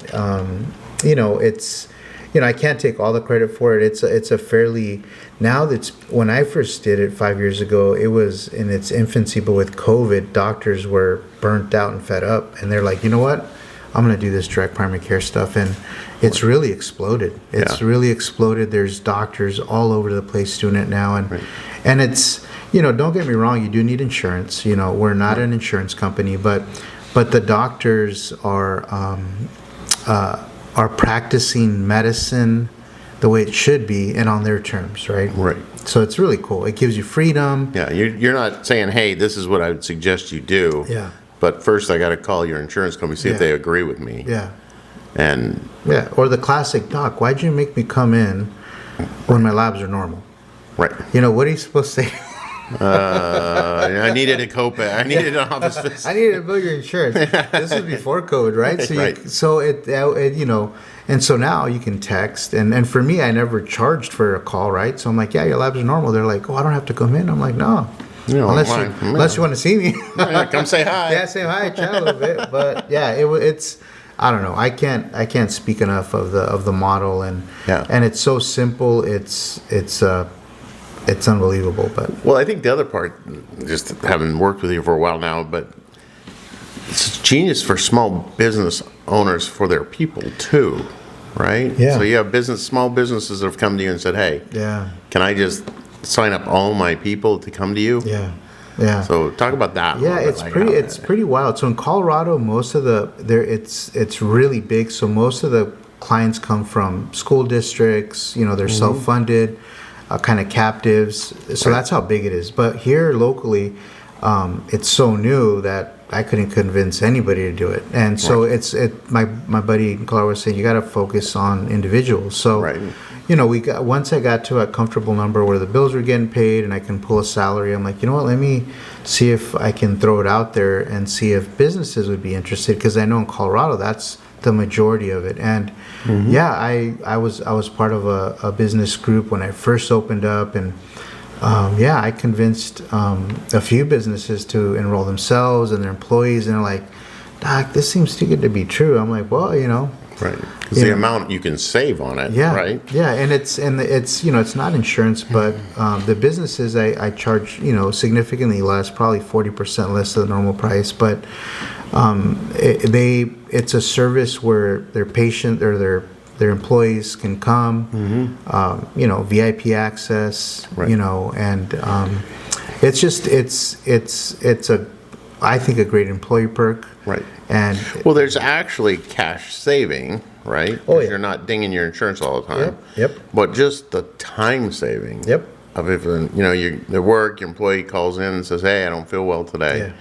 it's. I can't take all the credit for it. It's a fairly, now that's, when I first did it 5 years ago, it was in its infancy, but with COVID, doctors were burnt out and fed up, and they're like, you know what, I'm going to do this direct primary care stuff, and it's really exploded. It's really exploded. There's doctors all over the place doing it now, and it's, don't get me wrong, you do need insurance. We're not an insurance company, but the doctors are practicing medicine the way it should be and on their terms, right? Right. So it's really cool. It gives you freedom. Yeah, you're not saying, hey, this is what I would suggest you do. Yeah. But first I got to call your insurance company, see if they agree with me. Yeah. And or the classic, doc, why'd you make me come in when my labs are normal? Right. What are you supposed to say? I needed a copay. I needed an office visit. I needed to bill your insurance. This was before COVID, right? So and so now you can text. And for me, I never charged for a call, right? So I'm like, yeah, your labs are normal. They're like, oh, I don't have to come in. I'm like, no. Unless you want to see me. Come say hi. Yeah, say hi, chat a little bit. But yeah, it's. I don't know. I can't speak enough of the model, and it's so simple. It's unbelievable. But well, I think the other part, just having worked with you for a while now, but it's genius for small business owners for their people too, right? Yeah. So you have small businesses that have come to you and said, "Hey, can I just sign up all my people to come to you?" Yeah. Yeah. So talk about that. Yeah, it's pretty wild. So in Colorado, most of it's really big. So most of the clients come from school districts. They're self-funded. Kind of captives, so that's how big it is. But here locally, it's so new that I couldn't convince anybody to do it. And so my buddy in Colorado was saying you got to focus on individuals. So once I got to a comfortable number where the bills were getting paid and I can pull a salary, I'm like, you know what? Let me see if I can throw it out there and see if businesses would be interested, because I know in Colorado that's the majority of it. And I was part of a business group when I first opened up, and I convinced a few businesses to enroll themselves and their employees, and they're like, doc, this seems too good to be true. I'm like, well, right, because the amount you can save on it, right? Yeah, and it's it's not insurance, but the businesses I charge significantly less, probably 40% less than the normal price, but it's a service where their patient or their employees can come, VIP access, Right. And it's just it's a I think a great employee perk. Right. And Well, there's actually cash saving, right? Oh, 'Cause yeah. you're not dinging your insurance all the time. Yep. But just the time saving. Yep. Of if, you at work, your employee calls in and says, hey, I don't feel well today. Yeah.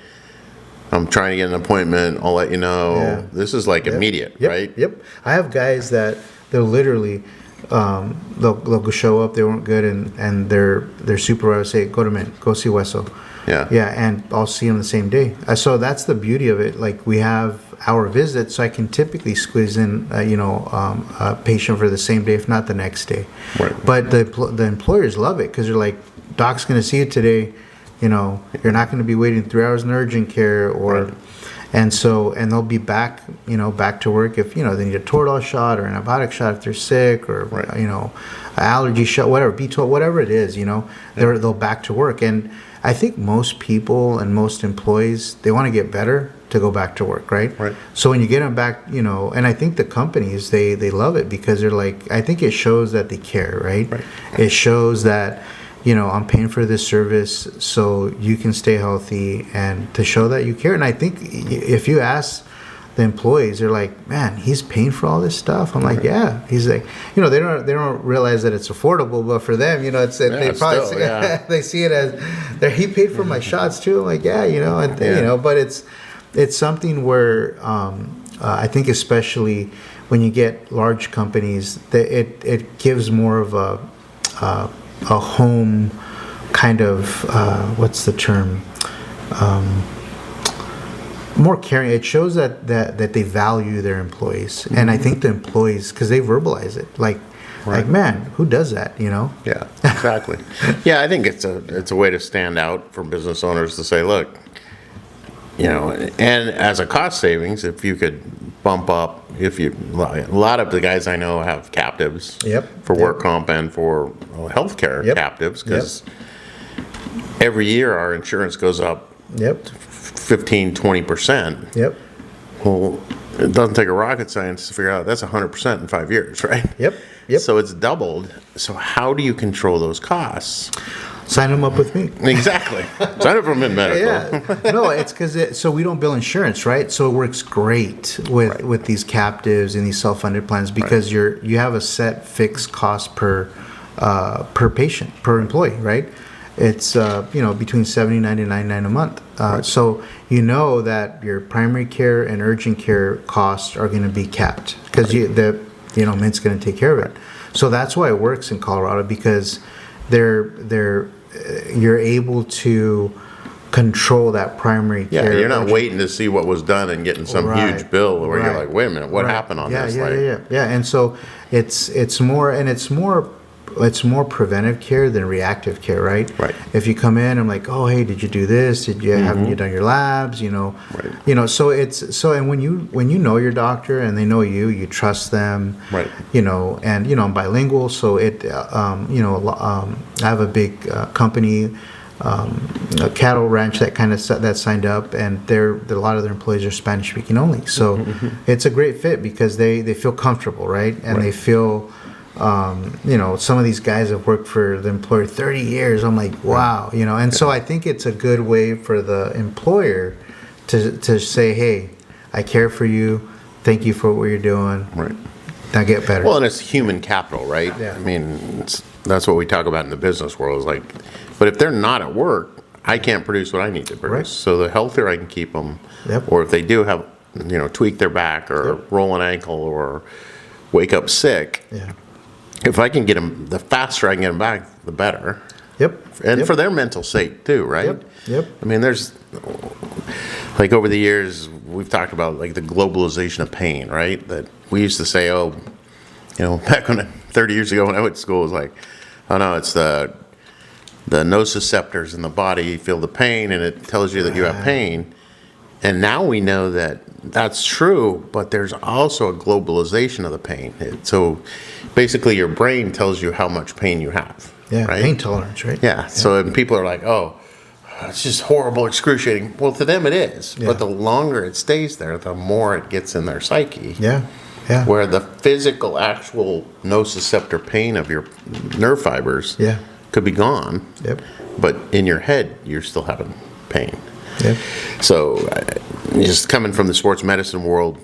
I'm trying to get an appointment. I'll let you know. Yeah. This is like immediate, Yep, right? Yep. I have guys that they'll literally they'll go show up. They weren't good, and their supervisor say, "Go to Mint, go see Wesso." Yeah. Yeah, and I'll see them the same day. So that's the beauty of it. Like we have our visits, so I can typically squeeze in, a patient for the same day, if not the next day. Right. But the employers love it because they're like, "Doc's going to see you today. You're not going to be waiting 3 hours in urgent care," or. Right. And they'll be back, back to work if, they need a Toradol shot or an antibiotic shot if they're sick or, Right. an allergy shot, whatever, B12, whatever it is, they'll back to work. And I think most people and most employees, they want to get better to go back to work, right? Right. So when you get them back, and I think the companies, they love it because they're like, I think it shows that they care, right? Right. It shows that, I'm paying for this service so you can stay healthy and to show that you care. And I think if you ask the employees, they're like, man, he's paying for all this stuff. I'm like, yeah. He's like, they don't realize that it's affordable, but for them, it's they probably still, yeah. they see it as he paid for my shots too. I'm like, yeah, but it's something where I think especially when you get large companies, that it gives more of a home kind of what's the term, more caring. It shows that they value their employees, and I think the employees, because they verbalize it, like man, who does that, Yeah, exactly. Yeah, I think it's a way to stand out for business owners to say, look, and as a cost savings, if you could bump up, a lot of the guys I know have captives. Yep. For work comp and for healthcare Yep. captives, because every year our insurance goes up Yep. 15-20%. Yep. Well, it doesn't take a rocket science to figure out that's 100% in 5 years, right? Yep. Yep. So it's doubled. So how do you control those costs? Sign them up with me. Exactly. Sign up for Mid-Medical. Yeah, no, it's because so we don't bill insurance, right? So it works great with these captives and these self-funded plans because you have a set fixed cost per patient, per employee, right? It's between $70 and $99 a month. So that your primary care and urgent care costs are going to be capped because Mint's going to take care of it. So that's why it works in Colorado, because you're able to control that primary care. Yeah, you're not waiting to see what was done and getting some huge bill where you're like, wait a minute, what happened on this? Yeah. And so it's more preventive care than reactive care, right? Right. If you come in, I'm like, oh, hey, did you do this? Did you haven't you done your labs? Right. So and when you know your doctor and they know you trust them. Right. And I'm bilingual, so I have a big company, a cattle ranch that signed up, and a lot of their employees are Spanish speaking only. So it's a great fit because they feel comfortable, right? And they feel. Some of these guys have worked for the employer 30 years. I'm like, wow, and so I think it's a good way for the employer to say, hey, I care for you. Thank you for what you're doing. Right. Now get better. Well, and it's human capital, right? Yeah. I mean, that's what we talk about in the business world is like, but if they're not at work, I can't produce what I need to produce. Right. So the healthier I can keep them, Yep. or if they do have, tweak their back or roll an ankle or wake up sick, yeah. if I can get them, the faster I can get them back, the better. Yep. And Yep. for their mental sake too, right? Yep. I mean, there's, like over the years, we've talked about like the globalization of pain, right? That we used to say, back 30 years ago when I went to school, it was like, oh no, it's the nociceptors in the body feel the pain and it tells you that you have pain. And now we know that that's true, but there's also a globalization of the pain. So basically your brain tells you how much pain you have. Yeah. Right? Pain tolerance, right? Yeah. So and people are like, oh, it's just horrible, excruciating. Well, to them it is, Yeah. but the longer it stays there, the more it gets in their psyche. Yeah. Yeah. Where the physical, actual nociceptor pain of your nerve fibers Yeah. could be gone, Yep. but in your head, you're still having pain. Yep. So, just coming from the sports medicine world,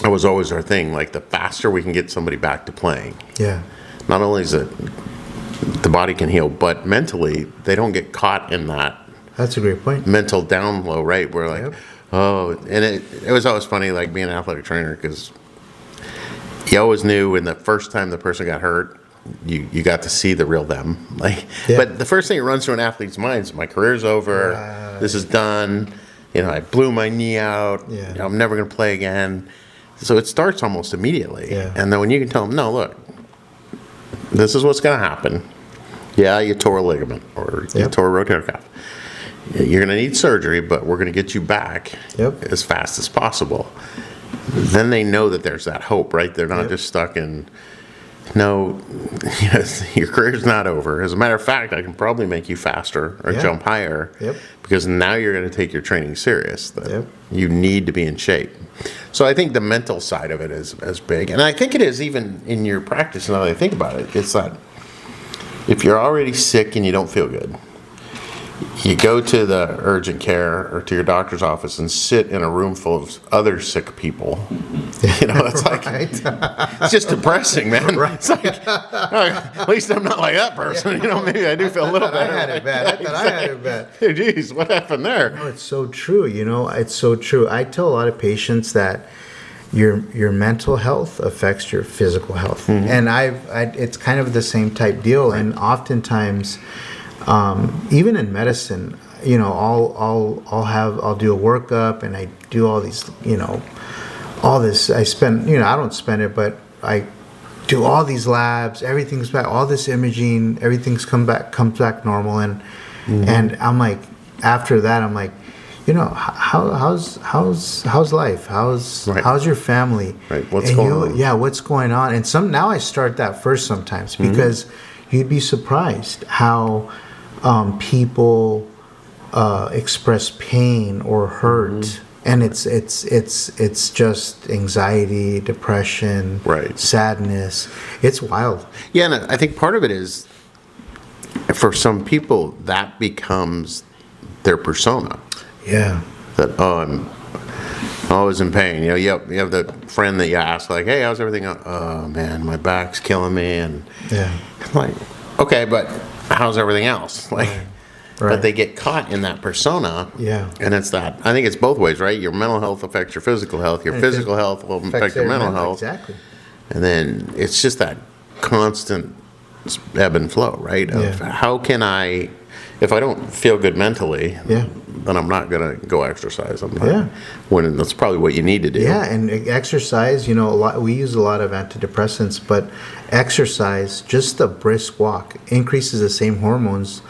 it was always our thing. Like, the faster we can get somebody back to playing, Yeah. not only is it the body can heal, but mentally, they don't get caught in that That's a great point. mental down low, right? Where like, Yep. oh, and it was always funny, like being an athletic trainer, because you always knew when the first time the person got hurt, you got to see the real them. Like, Yeah. but the first thing that runs through an athlete's mind is, my career's over. Right. This is done. I blew my knee out. Yeah. I'm never going to play again. So it starts almost immediately. Yeah. And then when you can tell them, no, look, this is what's going to happen. Yeah, you tore a ligament or you Yep. tore a rotator cuff. You're going to need surgery, but we're going to get you back Yep. as fast as possible. Then they know that there's that hope, right? They're not Yep. just stuck in, no, your career's not over. As a matter of fact, I can probably make you faster or Yeah. jump higher, Yep. because now you're going to take your training serious. That Yep. you need to be in shape. So I think the mental side of it is big. And I think it is even in your practice, now that I think about it. It's that if you're already sick and you don't feel good, you go to the urgent care or to your doctor's office and sit in a room full of other sick people. It's like, Right. it's just depressing, man. It's like, at least I'm not like that person. Maybe I do feel a little I better. had it bad. I thought I had it bad. Hey, geez, what happened there? Oh, it's so true. It's so true. I tell a lot of patients that your mental health affects your physical health, and it's kind of the same type deal. And oftentimes, even in medicine, I'll do a workup and I do all these, all this. I don't spend it, but I do all these labs. Everything's back. All this imaging, everything's comes back normal, and I'm like, after that, I'm like, how's life? How's your family? Right. What's going on? Yeah, what's going on? And now I start that first sometimes, because you'd be surprised how people express pain or hurt, and it's just anxiety, depression, Right. sadness. It's wild. Yeah, and I think part of it is, for some people, that becomes their persona. Yeah. That, I'm always in pain. You have the friend that you ask, like, hey, how's everything? Oh, man, my back's killing me. And Yeah. I'm like, okay, but how's everything else? Like, Right. but they get caught in that persona. Yeah. And it's that, I think it's both ways, right? Your mental health affects your physical health. Your And physical health will affect your mental health. Exactly. And then it's just that constant ebb and flow, right? Of Yeah. how can I, if I don't feel good mentally, Yeah. then I'm not going to go exercise. I'm not, Yeah. when that's probably what you need to do. Yeah, and exercise, we use a lot of antidepressants, but exercise, just a brisk walk, increases the same hormones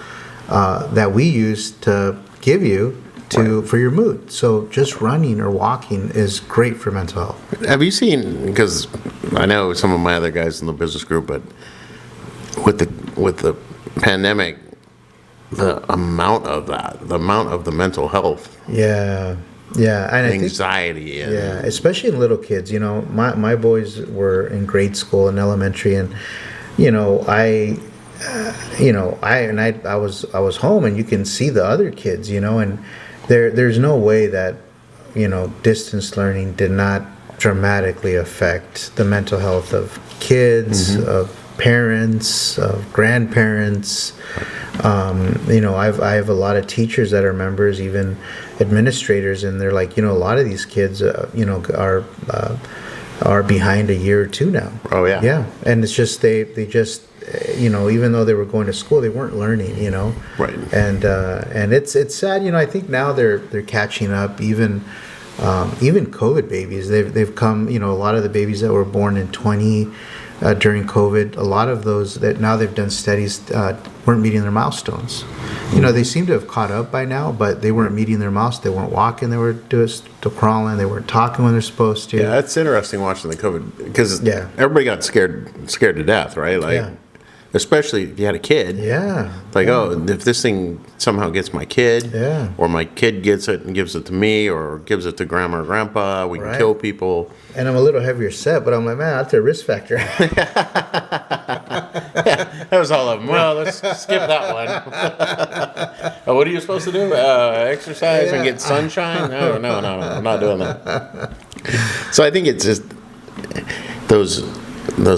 that we use to give you for your mood. So just running or walking is great for mental health. Have you seen, because I know some of my other guys in the business group, but with the pandemic, the amount of the mental health, Yeah, and I think anxiety, and yeah, especially in little kids. My boys were in grade school and elementary, and I was home, and you can see the other kids, and there's no way that distance learning did not dramatically affect the mental health of kids, of parents, of grandparents. I have a lot of teachers that are members, even administrators, and they're like, a lot of these kids, are behind a year or two now. Oh, yeah. Yeah, and it's just they just even though they were going to school, they weren't learning. Right. And it's sad. I think now they're catching up. Even COVID babies, they've come. A lot of the babies that were born in during COVID, a lot of those that now they've done studies weren't meeting their milestones. They seem to have caught up by now, but they weren't meeting their milestones. They weren't walking. They were still crawling. They weren't talking when they're supposed to. Yeah, it's interesting watching the COVID, because Yeah. everybody got scared to death, right? Like, Yeah. especially if you had a kid. Yeah. Like, oh, if this thing somehow gets my kid, Yeah. or my kid gets it and gives it to me, or gives it to grandma or grandpa, we can Right. kill people. And I'm a little heavier set, but I'm like, man, that's a risk factor. That was all of them. Well, let's skip that one. Oh, what are you supposed to do? Exercise and get sunshine? No, I'm not doing that. So I think it's just those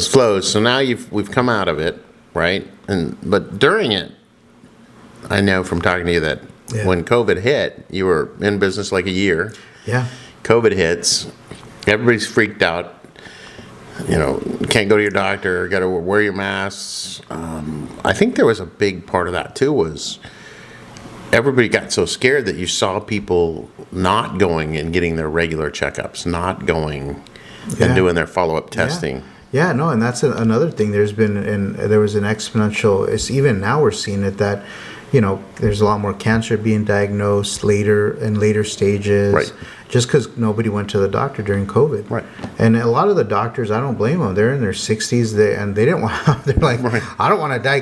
flows. So now we've come out of it, right? But during it, I know from talking to you that when COVID hit, you were in business like a year. Yeah. COVID hits, everybody's freaked out. You know, can't go to your doctor, got to wear your masks. I think there was a big part of that too, was everybody got so scared that you saw people not going and getting their regular checkups, not going and doing their follow-up testing. Yeah, no, and that's another thing. There was an exponential, it's even now we're seeing it that, you know, there's a lot more cancer being diagnosed in later stages. Right. Just because nobody went to the doctor during COVID. Right. And a lot of the doctors, I don't blame them. They're in their 60s, and they didn't want. They're like, I don't want to die. I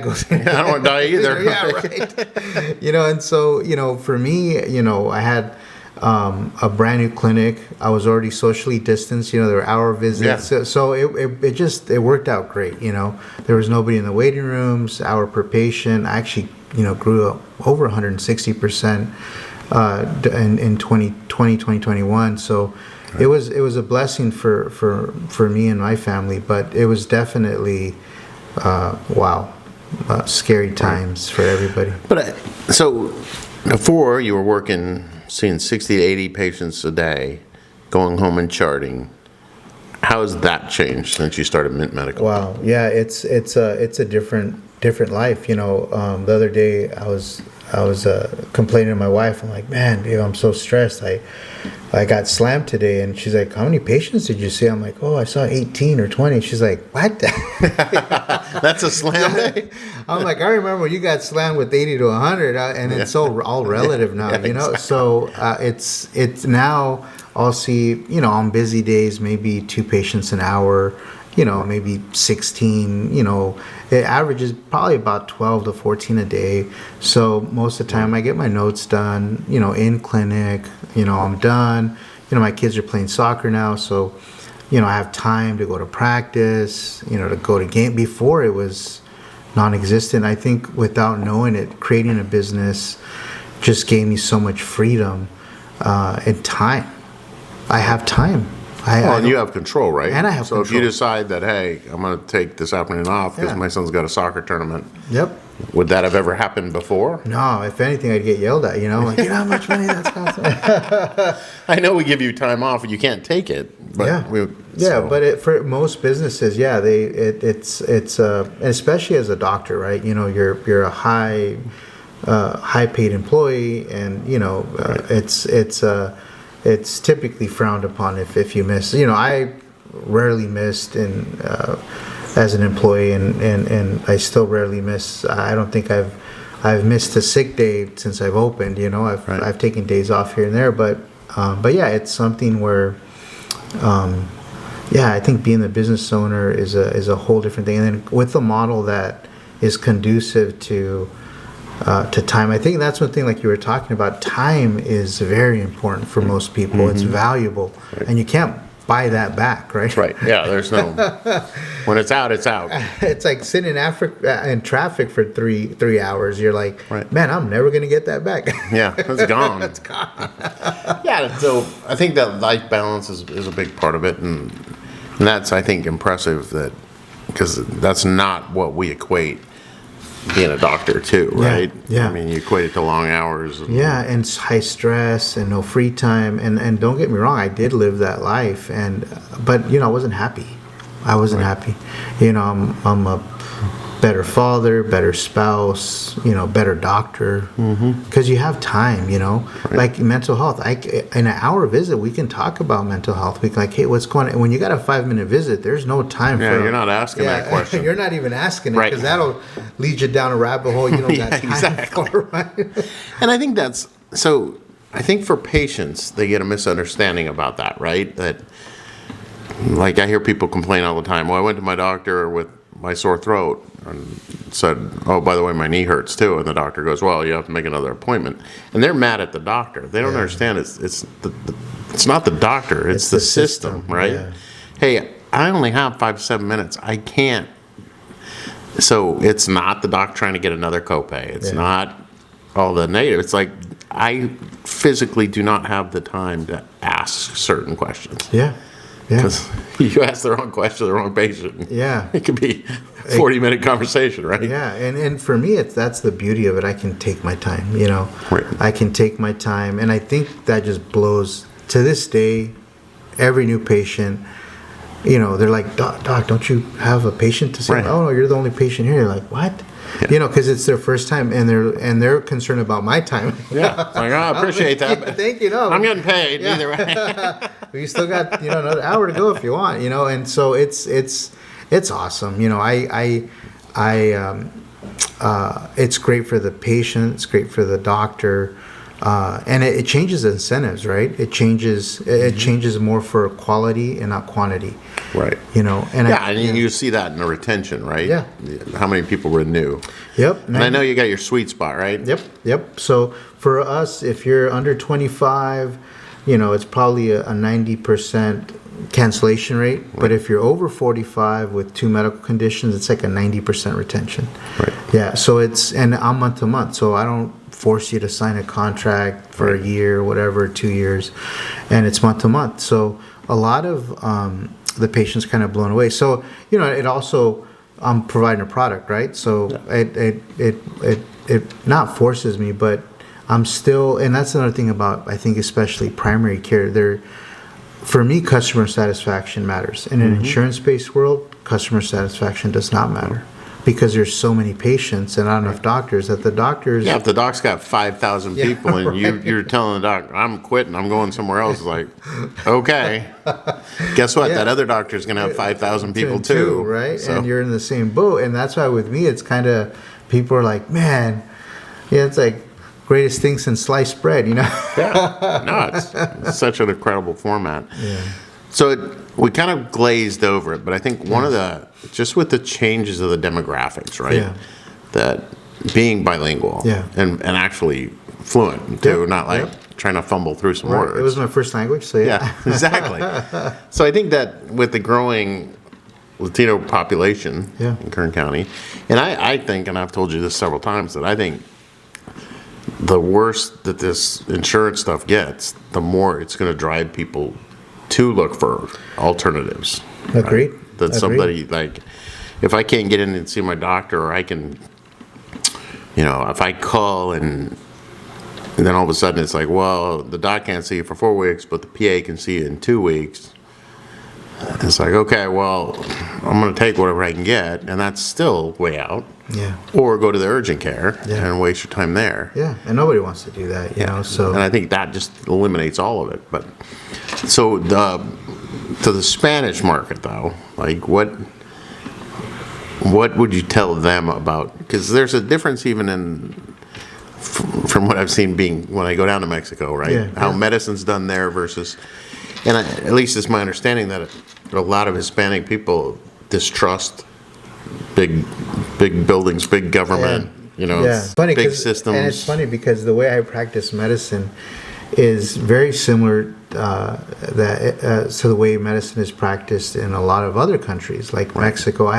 don't want to die either. Yeah, right. You know, and so, you know, for me, you know, I had a brand new clinic. I was already socially distanced. You know, there were hour visits. Yeah. So it worked out great. You know, there was nobody in the waiting rooms. Hour per patient. I actually, you know, grew up over 160%. In 2021, so it was a blessing for me and my family, but it was definitely scary times for everybody. But so before you were working, seeing 60 to 80 patients a day, going home and charting. How has that changed since you started Mint Medical? Wow, yeah, it's a different life. You know, the other day I was complaining to my wife. I'm like, man, babe, I'm so stressed. I got slammed today, and she's like, how many patients did you see? I'm like, oh, I saw 18 or 20. She's like, what? That's a slam day? I'm like, I remember when you got slammed with 80 to 100, and it's so all relative now, you know. Exactly. So it's now I'll see, you know, on busy days maybe 2 patients an hour. You know, maybe 16, you know, it averages probably about 12 to 14 a day. So most of the time I get my notes done, you know, in clinic, you know, I'm done. You know, my kids are playing soccer now, so, you know, I have time to go to practice, you know, to go to game. Before it was non-existent. I think without knowing it, creating a business just gave me so much freedom and time. I have time. And you have control, right? And I have control. So if you decide that, hey, I'm going to take this afternoon off because my son's got a soccer tournament. Yep. Would that have ever happened before? No. If anything, I'd get yelled at, you know? Like, you know how much money that's costing? I know we give you time off and you can't take it. But but for most businesses, it's especially as a doctor, right? You know, you're a high paid employee, and, you know, it's typically frowned upon if you miss. You know, I rarely missed as an employee, and I still rarely miss. I don't think I've missed a sick day since I've opened. You know, I've taken days off here and there, but yeah, it's something where, I think being the business owner is a whole different thing. And then with the model that is conducive to time. I think that's one thing, like you were talking about. Time is very important for most people. Mm-hmm. It's valuable, and you can't buy that back, right? Right. Yeah. There's no. When it's out, it's out. It's like sitting in traffic for three hours. You're like, man, I'm never gonna get that back. Yeah, it's gone. It's gone. Yeah. So I think that life balance is a big part of it, and that's, I think, impressive, that because that's not what we equate being a doctor to, right? Yeah. I mean, you equate it to long hours. And high stress and no free time. And don't get me wrong, I did live that life, but you know, I wasn't happy. Happy. You know, I'm a better father, better spouse, you know, better doctor, because you have time, you know, like mental health. In an hour visit, we can talk about mental health. We can, like, hey, what's going on? When you got a 5-minute visit, there's no time for. Yeah, you're not asking that question. You're not even asking it, because that'll lead you down a rabbit hole you don't got time for, right? And I think that's, so I think for patients, they get a misunderstanding about that, right? That, like, I hear people complain all the time, well, I went to my doctor with my sore throat and said, oh, by the way, my knee hurts too. And the doctor goes, well, you have to make another appointment. And they're mad at the doctor. They don't understand it's not the doctor, it's the system, right? Yeah. Hey, I only have 5 to 7 minutes. I can't. So it's not the doc trying to get another copay. It's not all the negative. It's like I physically do not have the time to ask certain questions. Yeah. Because you ask the wrong question to the wrong patient. Yeah. It could be a 40-minute conversation, right? Yeah, and for me, that's the beauty of it. I can take my time, you know. Right. I can take my time, and I think that just blows. To this day, every new patient, you know, they're like, Doc, don't you have a patient to see? Right. Oh, no, you're the only patient here. You're like, what? Yeah. You know, because it's their first time, and they're concerned about my time. Yeah. It's like, oh, I appreciate that. Yeah, thank you. No, I'm getting paid either way. We still got another hour to go if you want, you know, and so it's awesome, you know. It's great for the patient, it's great for the doctor, and it changes incentives, right? It changes more for quality and not quantity, Right. you know. And and you see that in the retention, right? Yeah. How many people renew? Yep. And I know you got your sweet spot, right? Yep. So for us, if you're under 25, you know, it's probably a 90% cancellation rate. Right. But if you're over 45 with 2 medical conditions, it's like a 90% retention. Right. Yeah. So and I'm month to month. So I don't force you to sign a contract for a year or whatever, 2 years, and it's month to month. So a lot of the patients kind of blown away. So, you know, it also, I'm providing a product, right? So it not forces me, but I'm still, and that's another thing about, I think, especially primary care. For me, customer satisfaction matters. In an insurance-based world, customer satisfaction does not matter because there's so many patients and not enough doctors that the doctors. Yeah, if the doc's got 5,000 people and you're telling the doc, I'm quitting, I'm going somewhere else, it's like, okay. Guess what? That other doctor's going to have 5,000 people too. Right? So. And you're in the same boat. And that's why with me, it's kind of, people are like, man, it's like, greatest thing since sliced bread, you know? Yeah. No, it's such an incredible format. Yeah. So we kind of glazed over it, but I think one of just with the changes of the demographics, right? Yeah. That being bilingual and actually fluent too, not like trying to fumble through some words. It was my first language, so yeah, exactly. So I think that with the growing Latino population in Kern County, and I think, and I've told you this several times, that I think the worse that this insurance stuff gets, the more it's going to drive people to look for alternatives. Agreed. Right? That somebody, like, if I can't get in and see my doctor, or I can, you know, if I call and then all of a sudden it's like, well, the doc can't see you for 4 weeks, but the PA can see you in 2 weeks. It's like, okay, well, I'm going to take whatever I can get, and that's still way out. Yeah. Or go to the urgent care and waste your time there. Yeah, and nobody wants to do that, you know. So. And I think that just eliminates all of it. But so to the Spanish market, though, like what would you tell them about? Because there's a difference even from what I've seen being when I go down to Mexico, right? Yeah, How medicine's done there versus, and at least it's my understanding that a lot of Hispanic people distrust big buildings, big government, you know, funny, big systems. And it's funny because the way I practice medicine is very similar to the way medicine is practiced in a lot of other countries, like Mexico.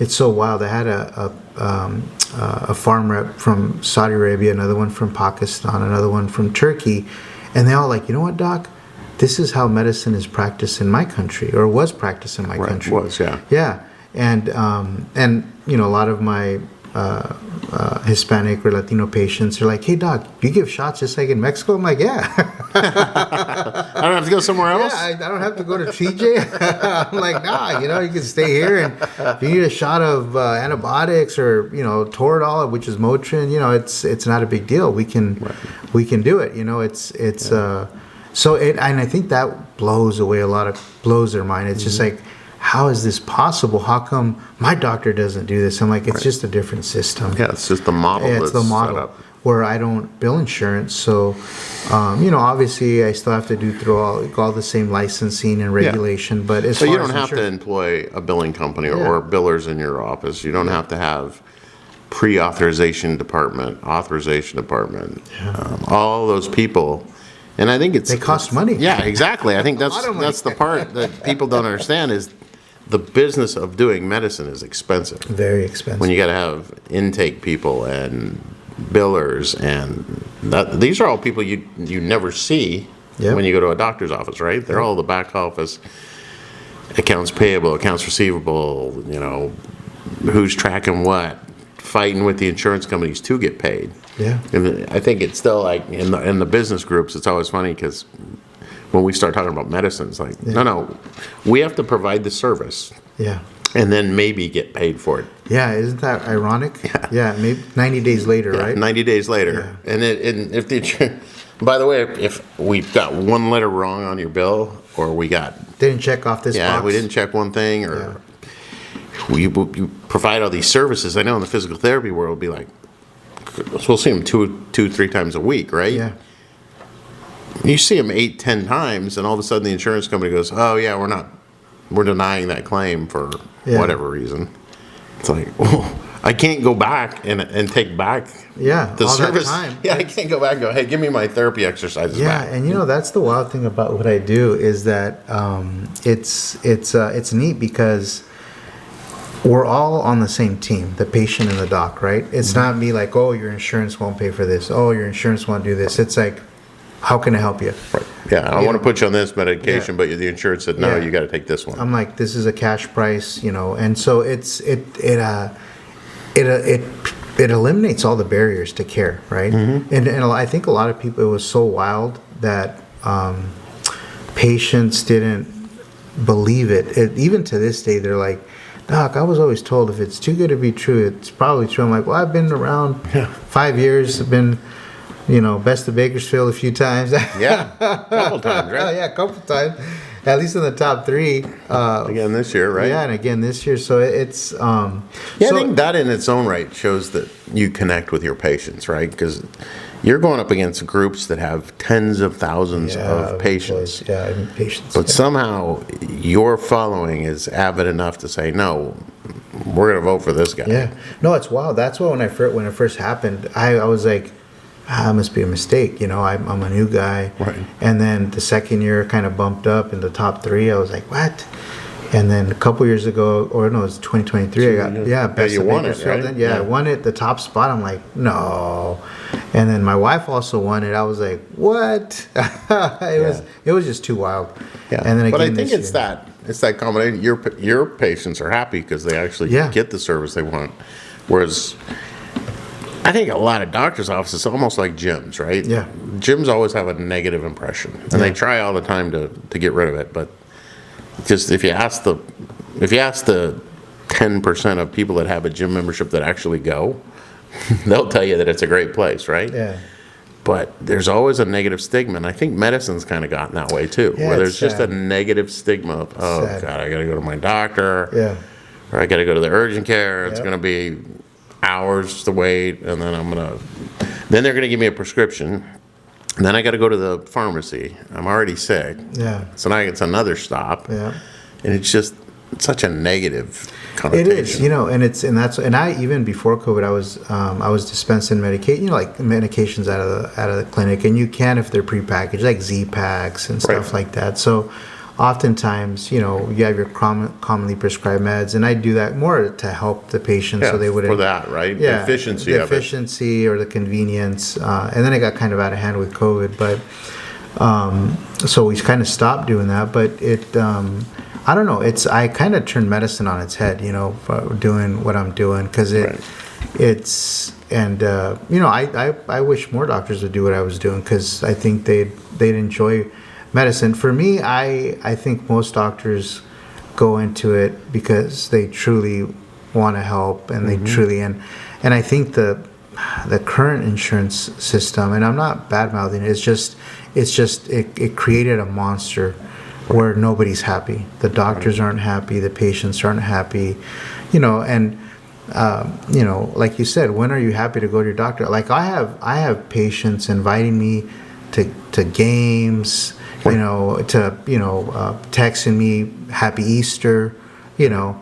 It's so wild. I had a farm rep from Saudi Arabia, another one from Pakistan, another one from Turkey, and they all like, you know what, Doc? This is how medicine is practiced in my country, or was practiced in my country. Yeah. And you know, a lot of my Hispanic or Latino patients are like, hey, Doc, you give shots just like in Mexico? I'm like, yeah. I don't have to go somewhere else? Yeah, I don't have to go to TJ. I'm like, nah, you know, you can stay here. And if you need a shot of antibiotics or, you know, Toradol, which is Motrin, you know, it's not a big deal. We can do it. You know, and I think that blows their mind. It's just like, how is this possible? How come my doctor doesn't do this? I'm like, it's just a different system. Yeah, it's just the model. Yeah, it's the model. where I don't bill insurance. So, obviously I still have to do through all the same licensing and regulation. But as So far you don't as have to insurance, employ a billing company or billers in your office. You don't have to have pre-authorization department, authorization department, all those people. And I think they cost money. Yeah, exactly. I think lot of money. that's the part that people don't understand is the business of doing medicine is expensive. Very expensive. When you got to have intake people and billers, and these are all people you never see when you go to a doctor's office, right? They're all the back office, accounts payable, accounts receivable, who's tracking what, fighting with the insurance companies to get paid. Yeah. And I think it's still like in the business groups, it's always funny because when we start talking about medicine, it's like, no, we have to provide the service. Yeah. And then maybe get paid for it. Yeah, isn't that ironic? Yeah, maybe 90 days later, right? 90 days later. Yeah. And if the by the way, if we got one letter wrong on your bill, or we didn't check off this box. we didn't check one thing, or you provide all these services. I know in the physical therapy world, it'll be like, we'll see them two, 3 times a week, right? Yeah. You see them 8, 10 times, and all of a sudden the insurance company goes, "Oh yeah, we're denying that claim for whatever reason." It's like, I can't go back and take back the all service. that time. Yeah, I can't go back and go, "Hey, give me my therapy exercises back." And that's the wild thing about what I do is that it's neat because we're all on the same team, the patient and the doc, right? It's not me like, "Oh, your insurance won't pay for this. Oh, your insurance won't do this." It's like, how can I help you? Right. Yeah, I want to put you on this medication, but the insurance said, "No, Yeah. you got to take this one." I'm like, this is a cash price, and so it eliminates all the barriers to care, right? And I think a lot of people, it was so wild that patients didn't believe it. Even to this day, they're like, "Doc, I was always told if it's too good to be true, it's probably true." I'm like, "Well, I've been around 5 years. I've been, best of Bakersfield a few times." Yeah, a couple times, right? Yeah, a couple times. At least in the top 3. Again this year, right? Yeah, and again this year. So it's I think that in its own right shows that you connect with your patients, right? Because you're going up against groups that have tens of thousands of patients. Patients. But somehow your following is avid enough to say, "No, we're going to vote for this guy." Yeah. No, it's wild. That's why when it first happened, I was like, it must be a mistake. I'm a new guy. Right. And then the second year kind of bumped up in the top 3. I was like, what? And then a couple years ago, or no, it was 2023. I got best you of won it, Bakersfield. right? I won it, the top spot. I'm like, no. And then my wife also won it. I was like, what? It was just too wild. Yeah. And then again, but I think it's that combination. Your patients are happy because they actually get the service they want, whereas I think a lot of doctors' offices are almost like gyms, right? Yeah. Gyms always have a negative impression, and they try all the time to get rid of it. But just if you ask the 10% of people that have a gym membership that actually go, they'll tell you that it's a great place, right? Yeah. But there's always a negative stigma, and I think medicine's kind of gotten that way too, Yeah, where it's there's just a sad. negative stigma of, "Oh Sad. God, I got to go to my doctor." Yeah. Or I got to go to the urgent care. It's Yep. going to be hours to wait, and then then they're going to give me a prescription, and then I got to go to the pharmacy. I'm already sick. Yeah. So now it's another stop. Yeah. And it's just such a negative It connotation. is, and I even before COVID, I was dispensing medication, like medications out of the clinic, and you can if they're prepackaged, like Z-Packs and stuff like that. So, oftentimes, you have your commonly prescribed meds, and I do that more to help the patient, so they wouldn't for that, right? Yeah, Efficiency the of it. efficiency or the convenience, and then it got kind of out of hand with COVID, but so we kind of stopped doing that. But I don't know. I kind of turned medicine on its head, for doing what I'm doing, because I wish more doctors would do what I was doing, because I think they'd enjoy medicine. For me, I think most doctors go into it because they truly want to help, and they truly and I think the current insurance system, and I'm not bad mouthing it, it created a monster where nobody's happy. The doctors aren't happy, the patients aren't happy, and you know, like you said, when are you happy to go to your doctor? Like I have patients inviting me to games, you know, texting me Happy Easter, you know,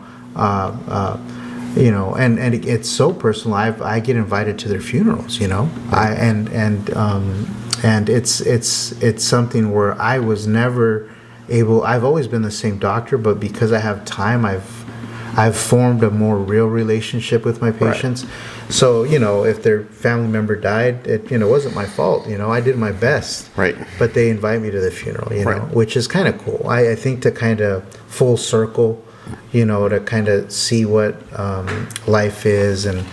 you know, and it's so personal. I get invited to their funerals, you know, and it's something where I was never able. I've always been the same doctor, but because I have time, I've formed a more real relationship with my patients. Right. So, you know, if their family member died, it, you know, wasn't my fault. You know, I did my best. Right. But they invite me to the funeral, you know, which is kind of cool. I think to kind of full circle, you know, to kind of see what life is, and,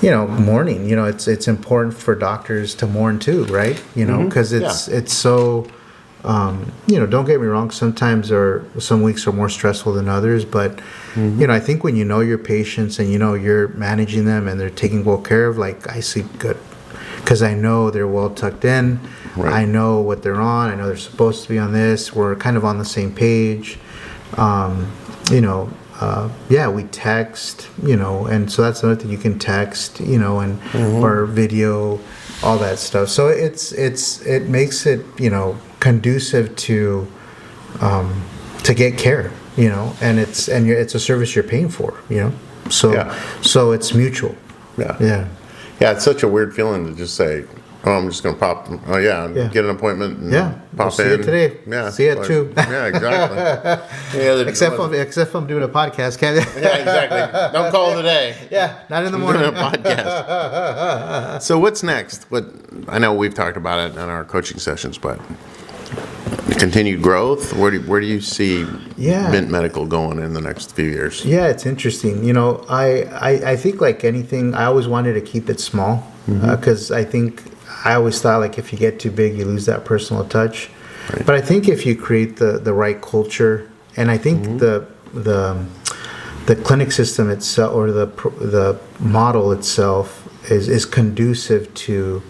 you know, mourning, you know, it's important for doctors to mourn too, right? You know, because it's so... you know, don't get me wrong, sometimes some weeks are more stressful than others, but, you know, I think when you know your patients and you know you're managing them and they're taken well care of, like, I sleep good because I know they're well tucked in. Right. I know what they're on. I know they're supposed to be on this. We're kind of on the same page. You know, we text, you know, and so that's another thing. You can text, you know, and or video, all that stuff. So it makes it, you know, conducive to get care, you know, and it's a service you're paying for, you know, so it's mutual. Yeah. It's such a weird feeling to just say, oh, I'm just gonna pop. Oh yeah, get an appointment and pop see in. See you today. Yeah, see you at 2. Yeah, exactly. Except if I'm doing a podcast, can't you? Yeah, exactly. Don't call today. Yeah, not in the morning. Doing a podcast. So what's next? I know we've talked about it in our coaching sessions, but continued growth. Where do you see Mint Medical going in the next few years? Yeah, it's interesting. You know, I think like anything, I always wanted to keep it small because I always thought like if you get too big, you lose that personal touch. Right. But I think if you create the right culture, and I think the clinic system itself or the model itself is conducive to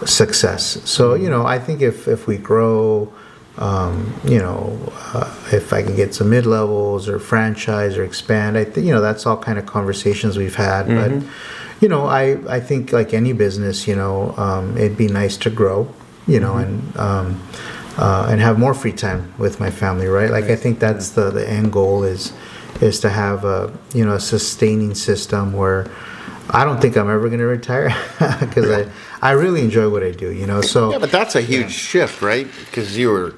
success. So, you know, I think if we grow, you know, if I can get some mid-levels or franchise or expand, I think, you know, that's all kind of conversations we've had. But, you know, I think like any business, you know, it'd be nice to grow, you know, and have more free time with my family, right? Like, I think that's the end goal is to have a sustaining system where I don't think I'm ever going to retire because I really enjoy what I do, you know. So yeah, but that's a huge shift, right? Because you were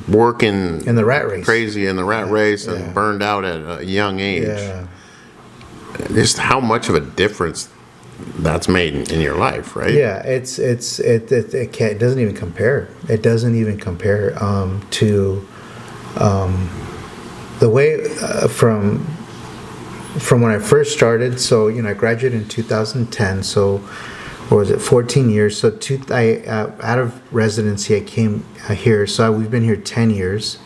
working in the rat race, crazy in the rat race, and burned out at a young age. Yeah. Just how much of a difference that's made in your life, right? Yeah, it doesn't even compare. It doesn't even compare to the way from when I first started. So, you know, I graduated in 2010. So, what was it, 14 years? So, out of residency, I came here. So, we've been here 10 years.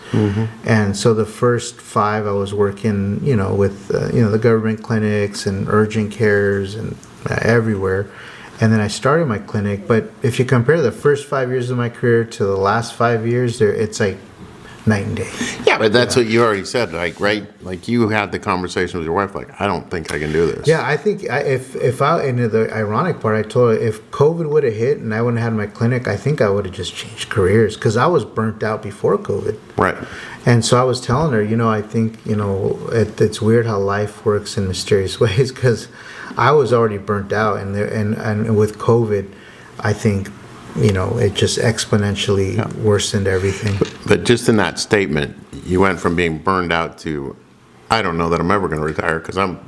And so, the first 5, I was working, you know, with, you know, the government clinics and urgent cares and everywhere. And then I started my clinic. But if you compare the first 5 years of my career to the last 5 years, it's like night and day. Yeah, but that's what you already said, like, right? Like, you had the conversation with your wife, like, I don't think I can do this. Yeah, I think and the ironic part, I told her, if COVID would have hit and I wouldn't have had my clinic, I think I would have just changed careers because I was burnt out before COVID. Right. And so I was telling her, you know, I think, you know, it's weird how life works in mysterious ways because I was already burnt out, and with COVID, I think, you know, it just exponentially worsened everything. But just in that statement, you went from being burned out to, I don't know that I'm ever going to retire because I'm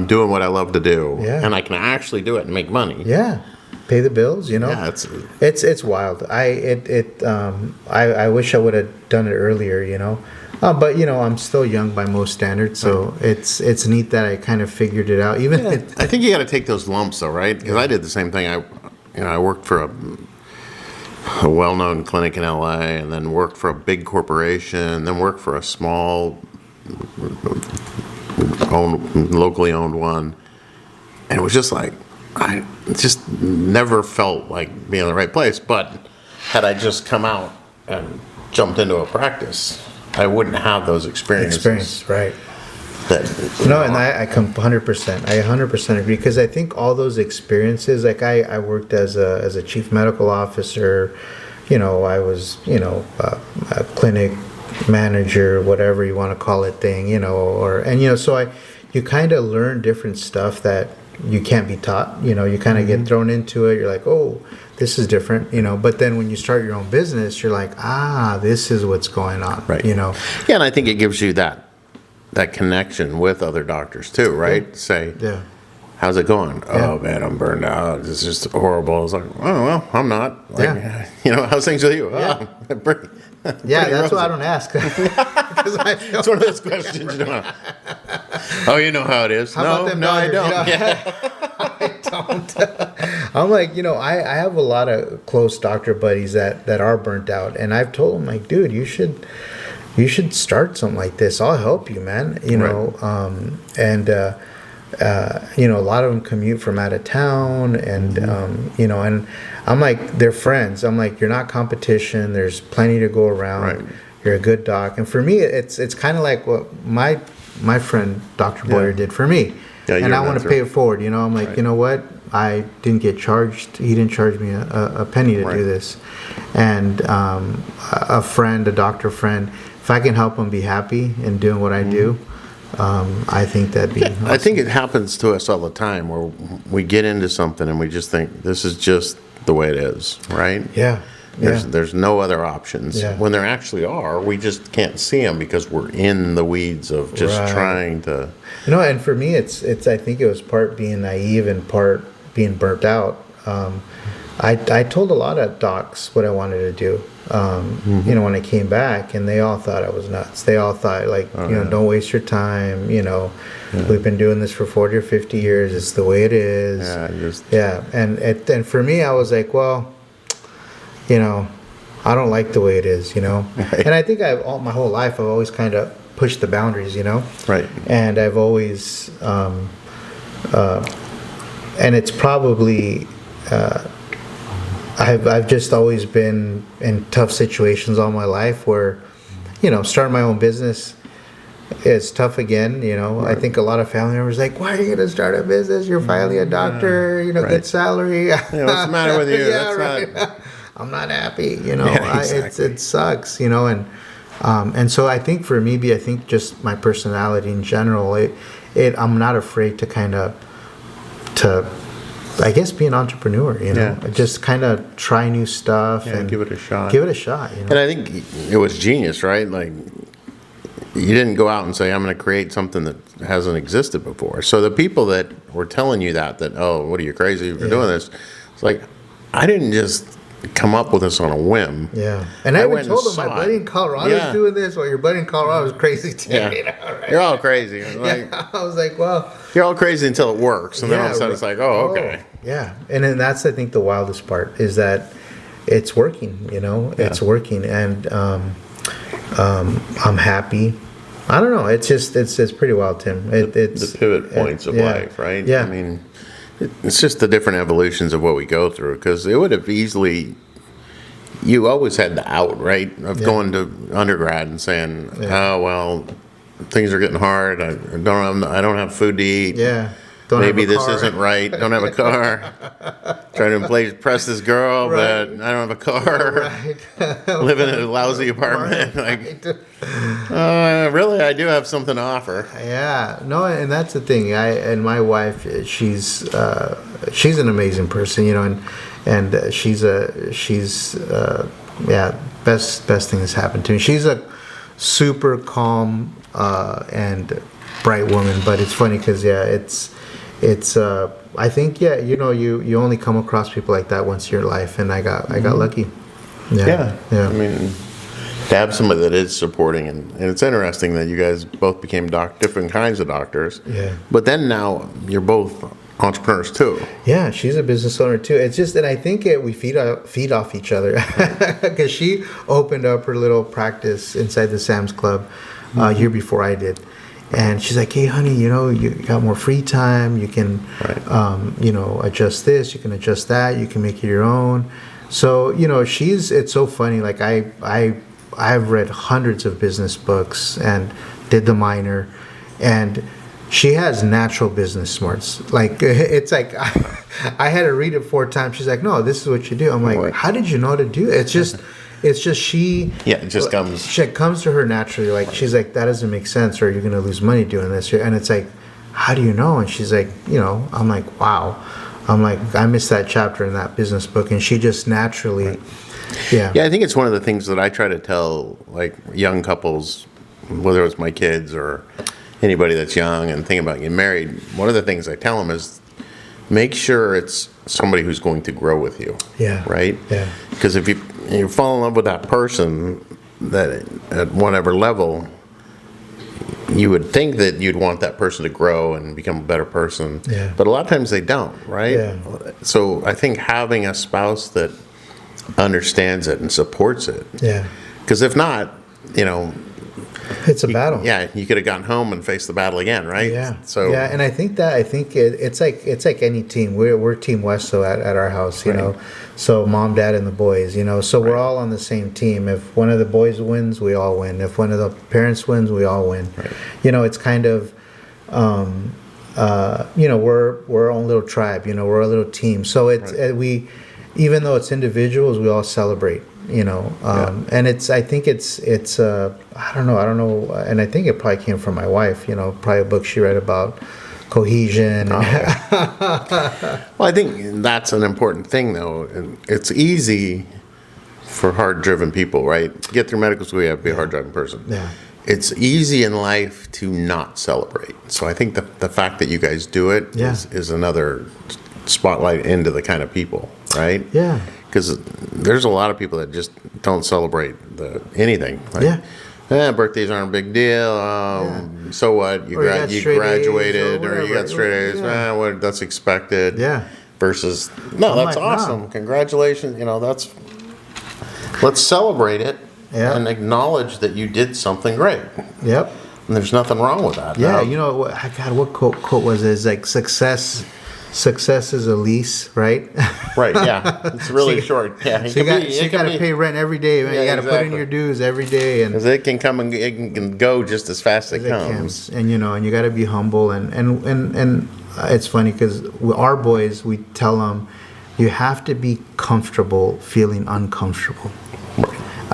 doing what I love to do, and I can actually do it and make money. Yeah, pay the bills. You know, it's wild. I wish I would have done it earlier. You know, but you know, I'm still young by most standards, so it's neat that I kind of figured it out. Even I think you got to take those lumps, though, right? Because I did the same thing. I worked for a well-known clinic in LA, and then worked for a big corporation, then worked for a small, locally owned one, and it was just like I just never felt like being in the right place. But had I just come out and jumped into a practice, I wouldn't have those experiences. Right. No, and I come 100%. I 100% agree, because I think all those experiences, like I worked as a chief medical officer, I was, a clinic manager, whatever you want to call it thing, so you kind of learn different stuff that you can't be taught, you kind of get thrown into it. You're like, oh, this is different, but then when you start your own business, you're like, this is what's going on, Right. Yeah, and I think it gives you that connection with other doctors too, right? Yeah. Say, Yeah. how's it going? Yeah. Oh man, I'm burned out. It's just horrible. It's like, oh well, I'm not. Like, how's things with you? Yeah. Oh, pretty Yeah, that's rosy. why I don't ask. 'Cause I feel- It's one of those questions you don't know. Oh, you know how it is. How No, about them no, I Dodgers, don't. I don't. I'm like, I have a lot of close doctor buddies that are burnt out, and I've told them, like, dude, you should start something like this. I'll help you, man. A lot of them commute from out of town, and and I'm like, they're friends. I'm like, you're not competition. There's plenty to go around. Right. You're a good doc, and for me, it's kind of like what my friend Dr. Boyer did for me, Yeah, and you're I want to mentor. pay it forward. I'm like, Right. you know what? I didn't get charged. He didn't charge me a penny to Right. do this, and a doctor friend. If I can help him be happy in doing what I do, I think that'd be. I think it happens to us all the time where we get into something and we just think this is just the way it is, right? Yeah. There's no other options. Yeah. When there actually are, we just can't see them because we're in the weeds of just Right. trying to. And for me, it's. I think it was part being naive and part being burnt out. I told a lot of docs what I wanted to do. When I came back, and they all thought I was nuts. They all thought, like, don't waste your time. We've been doing this for 40 or 50 years. It's the way it is. And for me, I was like, well, I don't like the way it is. Right. And I think my whole life I've always kind of pushed the boundaries. Right. And I've always, and it's probably. I've just always been in tough situations all my life where, starting my own business is tough again. I think a lot of family members are like, why are you going to start a business? You're finally a doctor, Right. good salary. Yeah, what's the matter with you? Yeah, That's right. not. I'm not happy. Yeah, exactly. It sucks. And so I think for me, I think just my personality in general, I'm not afraid to kind of I guess be an entrepreneur, Yeah. just kind of try new stuff Yeah, and give it a shot. Give it a shot, And I think it was genius, right? Like, you didn't go out and say, I'm going to create something that hasn't existed before. So the people that were telling you that, oh, what are you, crazy for doing this? It's like, I didn't just come up with this on a whim. Yeah. And I even went told and them, my saw buddy it. in Colorado is doing this, or your buddy in Colorado is crazy too. Yeah. Right? You're all crazy. Like, Yeah. I was like, well. you're all crazy until it works. And then all of a sudden right. it's like, oh, okay. Yeah. And then that's, I think, the wildest part is that it's working, it's working. And I'm happy. I don't know. It's just, it's pretty wild, Tim. It's The pivot points of life, right? Yeah. I mean, it's just the different evolutions of what we go through, because it would have easily, you always had the out, right, of going to undergrad and saying, oh, well, things are getting hard. I don't have food to eat. Yeah. Maybe this isn't right. Don't have a car. Trying to impress this girl, Right. but I don't have a car. Right. Live in a lousy apartment. Like, really, I do have something to offer. Yeah, no, and that's the thing. And my wife, she's an amazing person, and she's best thing that's happened to me. She's a super calm and bright woman, but it's funny because it's I think you only come across people like that once in your life, and I got lucky. Yeah. I mean, to have somebody that is supporting, and it's interesting that you guys both became different kinds of doctors. Yeah. But then now you're both entrepreneurs too. Yeah, she's a business owner too. It's just, and I think we feed off each other, because she opened up her little practice inside the Sam's Club a year before I did. And she's like, hey, honey, you got more free time. You can, adjust this. You can adjust that. You can make it your own. So, it's so funny. Like I've read hundreds of business books and did the minor. and she has natural business smarts. Like it's like I had to read it 4 times. She's like, "No, this is what you do." I'm like, Right. "How did you know how to do it?" It's just she. Yeah, it just comes. She comes to her naturally. Like she's like, "That doesn't make sense, or you're gonna lose money doing this." And it's like, "How do you know?" And she's like, I'm like, "Wow." I'm like, I missed that chapter in that business book, and she just naturally, Right. Yeah, I think it's one of the things that I try to tell like young couples, whether it's my kids or anybody that's young and thinking about getting married. One of the things I tell them is make sure it's somebody who's going to grow with you. Yeah. Right? Yeah. Because if you fall in love with that person that at whatever level, you would think that you'd want that person to grow and become a better person. Yeah. But a lot of times they don't, right? Yeah. So I think having a spouse that understands it and supports it. Yeah. Because if not, It's a battle. yeah, you could have gone home and faced the battle again, right? Yeah. So yeah, and I think it's like any team. We're Team Westo at our house, Right. So mom, dad, and the boys, so we're all on the same team. If one of the boys wins, we all win. If one of the parents wins, we all win. Right. It's kind of, we're our own little tribe. We're a little team. So it's we, even though it's individuals, we all celebrate. And I think it's I don't know, and I think it probably came from my wife, probably a book she read about cohesion. Well, I think that's an important thing, though. And it's easy for hard-driven people, right? To get through medical school, you have to be a hard-driving person. Yeah. It's easy in life to not celebrate. So I think the fact that you guys do it is another spotlight into the kind of people, right? Yeah. Because there's a lot of people that just don't celebrate anything. Like, birthdays aren't a big deal. So what? You graduated, or you got straight A's. Well, that's expected. Yeah. Versus, no, that's awesome. No. Congratulations. Let's celebrate it and acknowledge that you did something great. Yep. And there's nothing wrong with that. Yeah. God, what quote was it? It's like Success is a lease, right? Right, yeah. It's really short. Yeah. So you got to pay rent every day, man. Yeah, you got to put in your dues every day, and because it can come and it can go just as fast as it comes. And and you got to be humble, and it's funny because our boys, we tell them, you have to be comfortable feeling uncomfortable,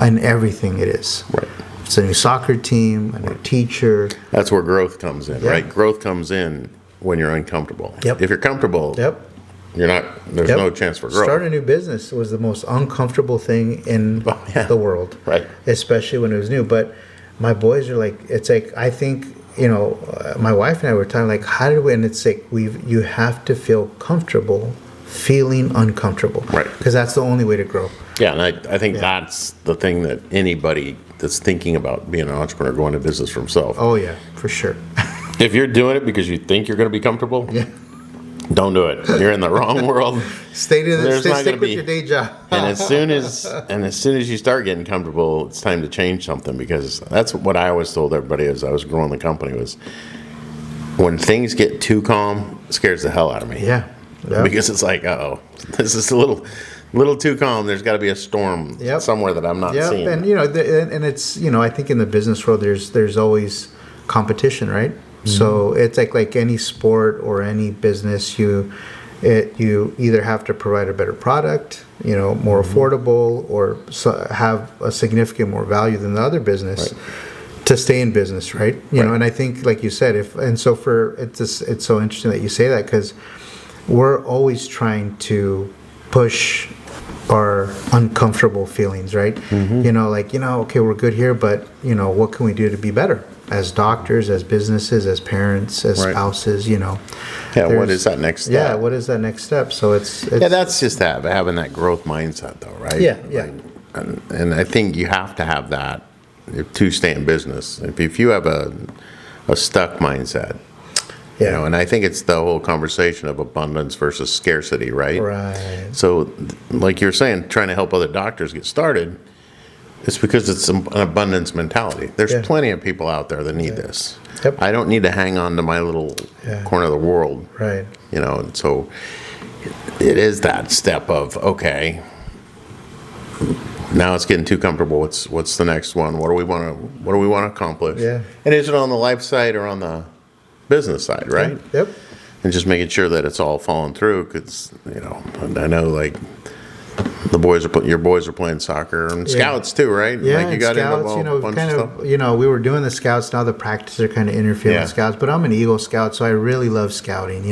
in everything it is. Right. It's a new soccer team, a new teacher. That's where growth comes in, right? Growth comes in when you're uncomfortable. Yep. If you're comfortable, you're not. There's no chance for growth. Starting a new business was the most uncomfortable thing in the world, right? Especially when it was new. But my boys are like, it's like I think my wife and I were talking like, how did we? And it's like you have to feel comfortable feeling uncomfortable, right? Because that's the only way to grow. Yeah, and I think that's the thing that anybody that's thinking about being an entrepreneur, going to business for himself. Oh yeah, for sure. If you're doing it because you think you're going to be comfortable, don't do it. You're in the wrong world. Stick with your day job. And as soon as you start getting comfortable, it's time to change something, because that's what I always told everybody as I was growing the company was, when things get too calm, it scares the hell out of me. Yeah. Because it's like, this is a little too calm. There's got to be a storm somewhere that I'm not seeing. And and it's I think in the business world there's always competition, right? Mm-hmm. So it's like any sport or any business, you either have to provide a better product, more affordable, or have a significant more value than the other business to stay in business, right? And I think, like you said, it's so interesting that you say that, because we're always trying to push our uncomfortable feelings, right? Mm-hmm. Okay, we're good here, but what can we do to be better as doctors, as businesses, as parents, as spouses? What is that next step? Yeah, what is that next step? So it's that's just having that growth mindset, though, right? Yeah. And I think you have to have that to stay in business. If you have a stuck mindset, and I think it's the whole conversation of abundance versus scarcity, right? Right. So, like you're saying, trying to help other doctors get started, it's because it's an abundance mentality. There's plenty of people out there that need this. Yep. I don't need to hang on to my little corner of the world. Right. And so it is that step of, okay, now it's getting too comfortable. What's the next one? What do we want to accomplish? Yeah. And is it on the life side or on the business side, right? Yep. And just making sure that it's all falling through, because I know like your boys are playing soccer and scouts too, right? Yeah, like you got scouts. into a bunch of stuff. We were doing the scouts. Now the practices are kind of interfering Yeah. with scouts. But I'm an Eagle Scout, so I really love scouting.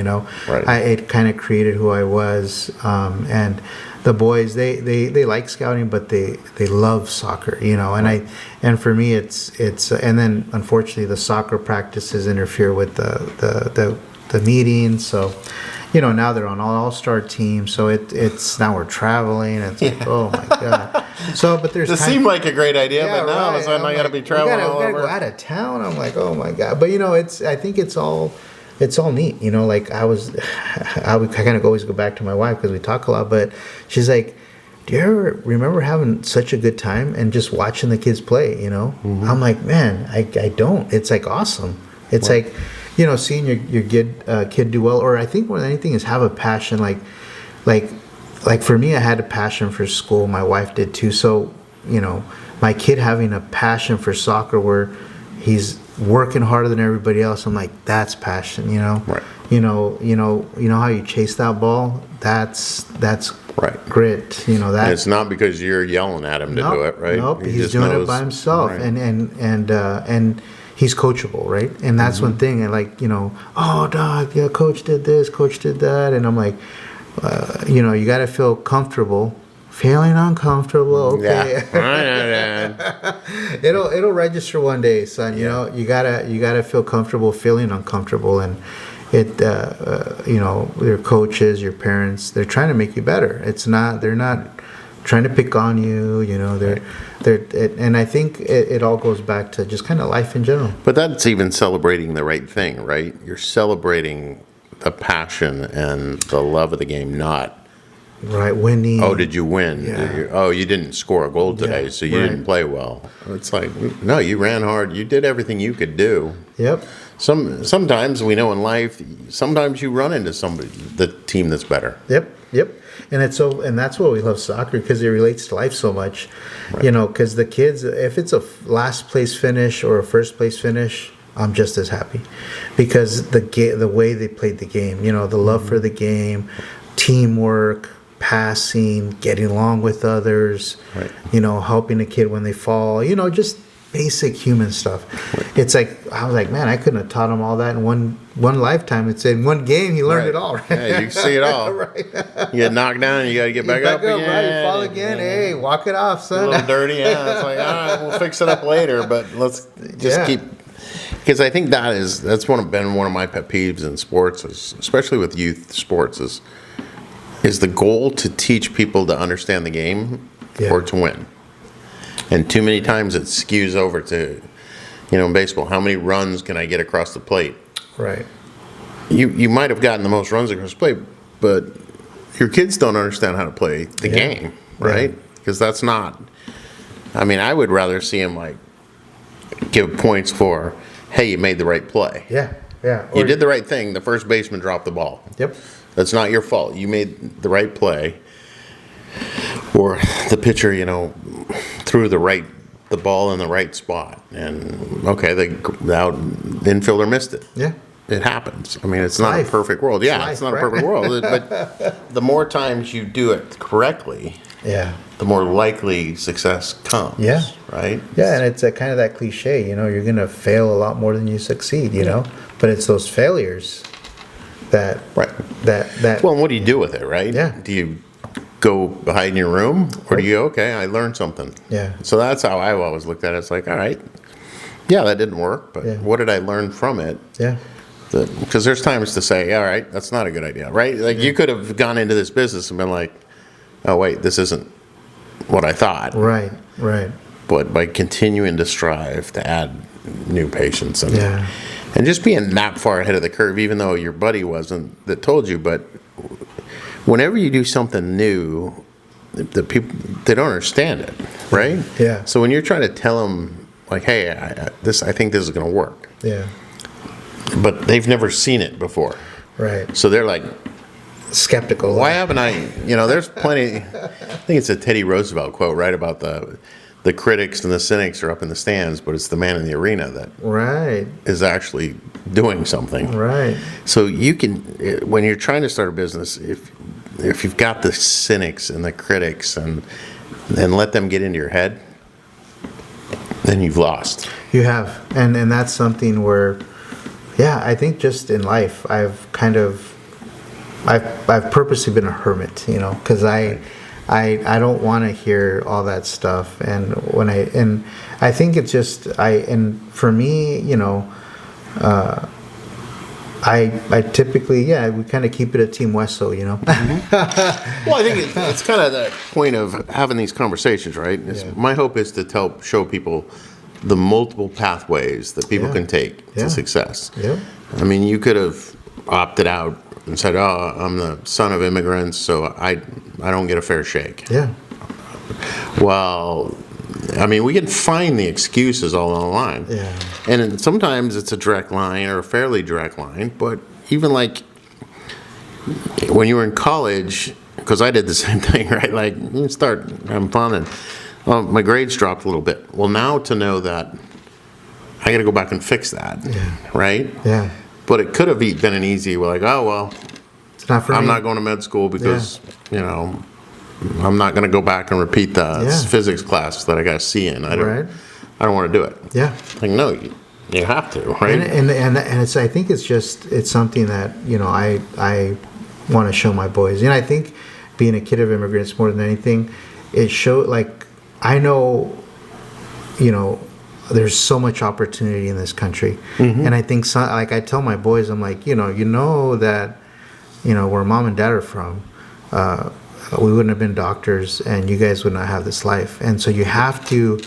Right. It kind of created who I was. And the boys, they like scouting, but they love soccer. And for me, it's and then unfortunately the soccer practices interfere with the meetings. So. Now they're on all-star teams, so it's now we're traveling. It's like, oh my god. So, but there's This seemed like a great idea, but now all of a sudden I got to be traveling all we gotta over. go out of town. I'm like, oh my god. But I think it's all neat. Like I kind of always go back to my wife because we talk a lot, but she's like, do you ever remember having such a good time and just watching the kids play? Mm-hmm. I'm like, man, I don't. It's like awesome. It's like. Seeing your kid do well, or I think more than anything is have a passion. Like for me, I had a passion for school. My wife did too. So, my kid having a passion for soccer where he's working harder than everybody else. I'm like, that's passion. Right. How you chase that ball. That's Right. grit. And it's not because you're yelling at him to do it, right? Nope. He He's just doing knows, it by himself, right. and he's coachable, right? And that's one thing. And oh, dog, yeah, coach did this, coach did that, and I'm like, you got to feel comfortable, feeling uncomfortable. Okay, Yeah. it'll register one day, son. You gotta feel comfortable, feeling uncomfortable, and your coaches, your parents, they're trying to make you better. They're not trying to pick on you. And I think it all goes back to just kind of life in general. But that's even celebrating the right thing, right? You're celebrating the passion and the love of the game, not, Right, winning. oh, did you win? Yeah. You didn't score a goal today, Yeah, so you right. didn't play well. It's like, no, you ran hard. You did everything you could do. Yep. Sometimes we know in life, sometimes you run into the team that's better. Yep. And that's why we love soccer, because it relates to life so much. Right. Because the kids, if it's a last place finish or a first place finish, I'm just as happy, because the way they played the game, the love for the game, teamwork, passing, getting along with others, Right. Helping a kid when they fall, just basic human stuff. Right. It's like, I was like, man, I couldn't have taught him all that in one lifetime. It's in one game he learned Right. it all. Right? Yeah, you can see it all. Right. You get knocked down, you got to get back up again. Right, you fall again. Hey, walk it off, A son. little dirty, yeah. It's like, all right, we'll fix it up later, but let's just Yeah. keep. Because I think that's been one of my pet peeves in sports, especially with youth sports, is the goal to teach people to understand the game Yeah. or to win. And too many times it skews over to, in baseball, how many runs can I get across the plate? Right. You might have gotten the most runs across the plate, but your kids don't understand how to play the Yeah. game, right? Because that's not. I mean, I would rather see them give points for, hey, you made the right play. Yeah. You did the right thing. The first baseman dropped the ball. Yep. That's not your fault. You made the right play. Or the pitcher, threw the ball in the right spot. And, okay, the infielder missed it. Yeah. It happens. I mean, it's not life. a perfect world. Yeah, It's it's life, not a right? perfect world. But the more times you do it correctly, Yeah. the more likely success comes. Yeah. Right? Yeah, and it's kind of that cliche, you're going to fail a lot more than you succeed, But it's those failures that Right. that Well, and what do you do with it, right? Yeah. Do you go hide in your room, or do you, okay, I learned something? Yeah. So that's how I always looked at it. It's like, all right, yeah, that didn't work, but Yeah. what did I learn from it? yeah. Because there's times to say, all right, that's not a good idea, right? Like you could have gone into this business and been like, oh, wait, this isn't what I thought. Right. But by continuing to strive to add new patients Yeah. and just being that far ahead of the curve, even though your buddy wasn't that told you, but whenever you do something new, the people, they don't understand it, right? Yeah. So when you're trying to tell them, like, hey, I think this is going to work, Yeah. but they've never seen it before. Right. So they're like, Skeptical. why haven't I, there's plenty, I think it's a Teddy Roosevelt quote, right, about the critics and the cynics are up in the stands, but it's the man in the arena that Right. is actually doing something. Right. So you can, when you're trying to start a business, if you've got the cynics and the critics and let them get into your head, then you've lost. You have, and that's something where, yeah, I think just in life, I've purposely been a hermit, because I don't want to hear all that stuff, and I think it's just and for me, I typically, we kind of keep it at Team Wesso, Well, I think it's kind of the point of having these conversations, right? My hope is to help show people the multiple pathways that people can take to success. Yeah. I mean, you could have opted out and said, "Oh, I'm the son of immigrants, so I don't get a fair shake." Yeah. Well, I mean, we can find the excuses all online. Yeah. And sometimes it's a direct line or a fairly direct line, but even like when you were in college, because I did the same thing, right? Like, you start having fun and my grades dropped a little bit. Well, now to know that I got to go back and fix that, right? Yeah. But it could have been an easy, like, oh, well, It's not for me. I'm not going to med school because, I'm not going to go back and repeat the physics class that I got a C in. I don't want to do it. Yeah. Like, no, you have to, right? And it's, I think it's something that, I want to show my boys. I think being a kid of immigrants more than anything, it showed, like, I know, there's so much opportunity in this country. And I think, like, I tell my boys, I'm like, that, where mom and dad are from, we wouldn't have been doctors and you guys would not have this life. And so you have to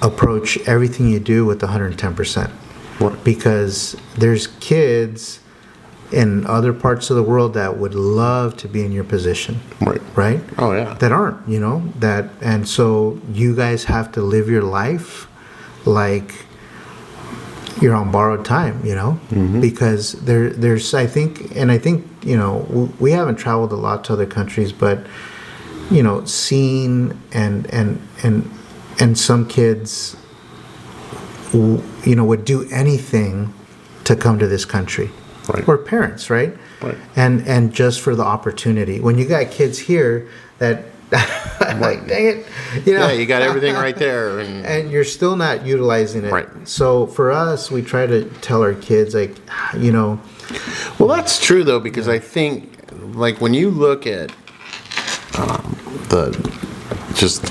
approach everything you do with 110%. Right. Because there's kids in other parts of the world that would love to be in your position. Right? Oh, yeah. That aren't, and so you guys have to live your life like you're on borrowed time, because there's, I think, we haven't traveled a lot to other countries, but, seeing and some kids, would do anything to come to this country. Right. Or parents, right? Right. And just for the opportunity. When you got kids here that, I'm like, dang it, Yeah, you got everything right there. And you're still not utilizing it. Right. So for us, we try to tell our kids, like, Well, that's true, though, because I think, like, when you look at the just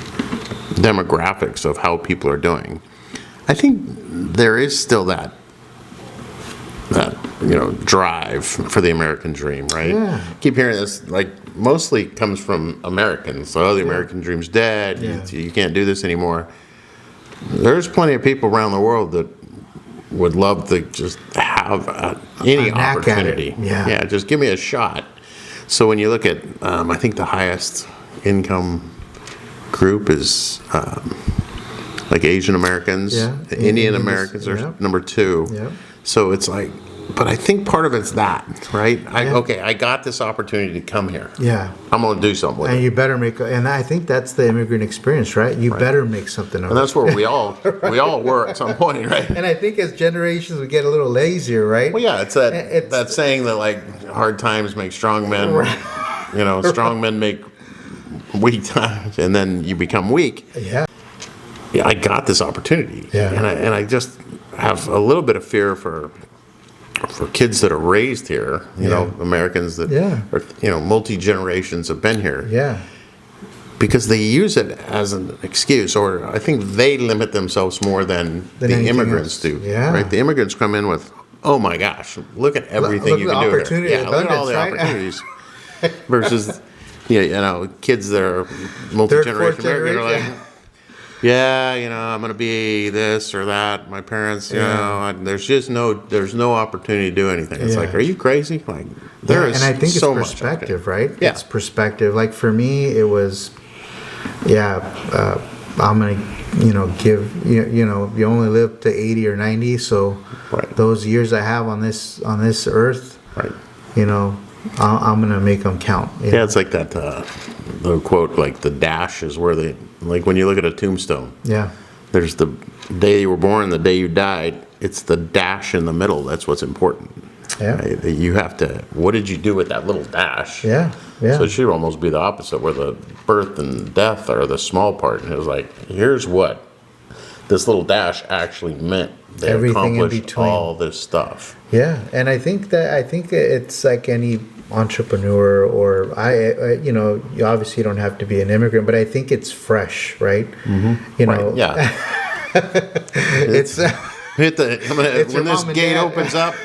demographics of how people are doing, I think there is still that drive for the American dream, right? Yeah. Keep hearing this, like, mostly comes from Americans. So, the American dream's dead. Yeah. You can't do this anymore. There's plenty of people around the world that would love to just have any A knack at it. opportunity. Yeah. Just give me a shot. So when you look at, I think the highest income group is like Asian Americans. Yeah. Indian Americans are number 2. Yeah. So it's like, but I think part of it's that, right? I got this opportunity to come here. Yeah. I'm going to do something with And it. you better and I think that's the immigrant experience, right? You better make something of And it. that's where we all were at some point, right? And I think as generations we get a little lazier, right? Well, yeah, it's that saying that, like, hard times make strong men. Strong men make weak times, and then you become weak. Yeah. Yeah, I got this opportunity. Yeah. And I just have a little bit of fear for kids that are raised here, Americans that are, multi-generations have been here. Yeah. Because they use it as an excuse, or I think they limit themselves more than the anything immigrants else. do. Yeah. Right? The immigrants come in with, oh my gosh, look at everything Look you at can the do here. opportunity, Yeah, look at all the abundance, right? opportunities. Versus, kids that are multi-generation fourth American are like, generation. I'm going to be this or that. My parents, there's no opportunity to do anything. It's like, are you crazy? Like, there is and I think so it's much perspective, right? Yeah. It's perspective. Like for me, it was, I'm gonna, give you only live to 80 or 90, so Right. those years I have on this earth, Right. I'm gonna make them count. You Yeah, know? it's like that, the quote, like the dash is where like when you look at a tombstone, Yeah. there's the day you were born, the day you died. It's the dash in the middle. That's what's important. Yeah. Right? That you have to, what did you do with that little dash? Yeah. Yeah. So it should almost be the opposite, where the birth and death are the small part. And it was like, here's what this little dash actually meant. They Everything in accomplished between. all this stuff. Yeah, and I think it's like any entrepreneur, or you know, you obviously don't have to be an immigrant, but I think it's fresh, right? You know, Right, yeah. it's Hit the, It's your when this mom and gate dad. opens up,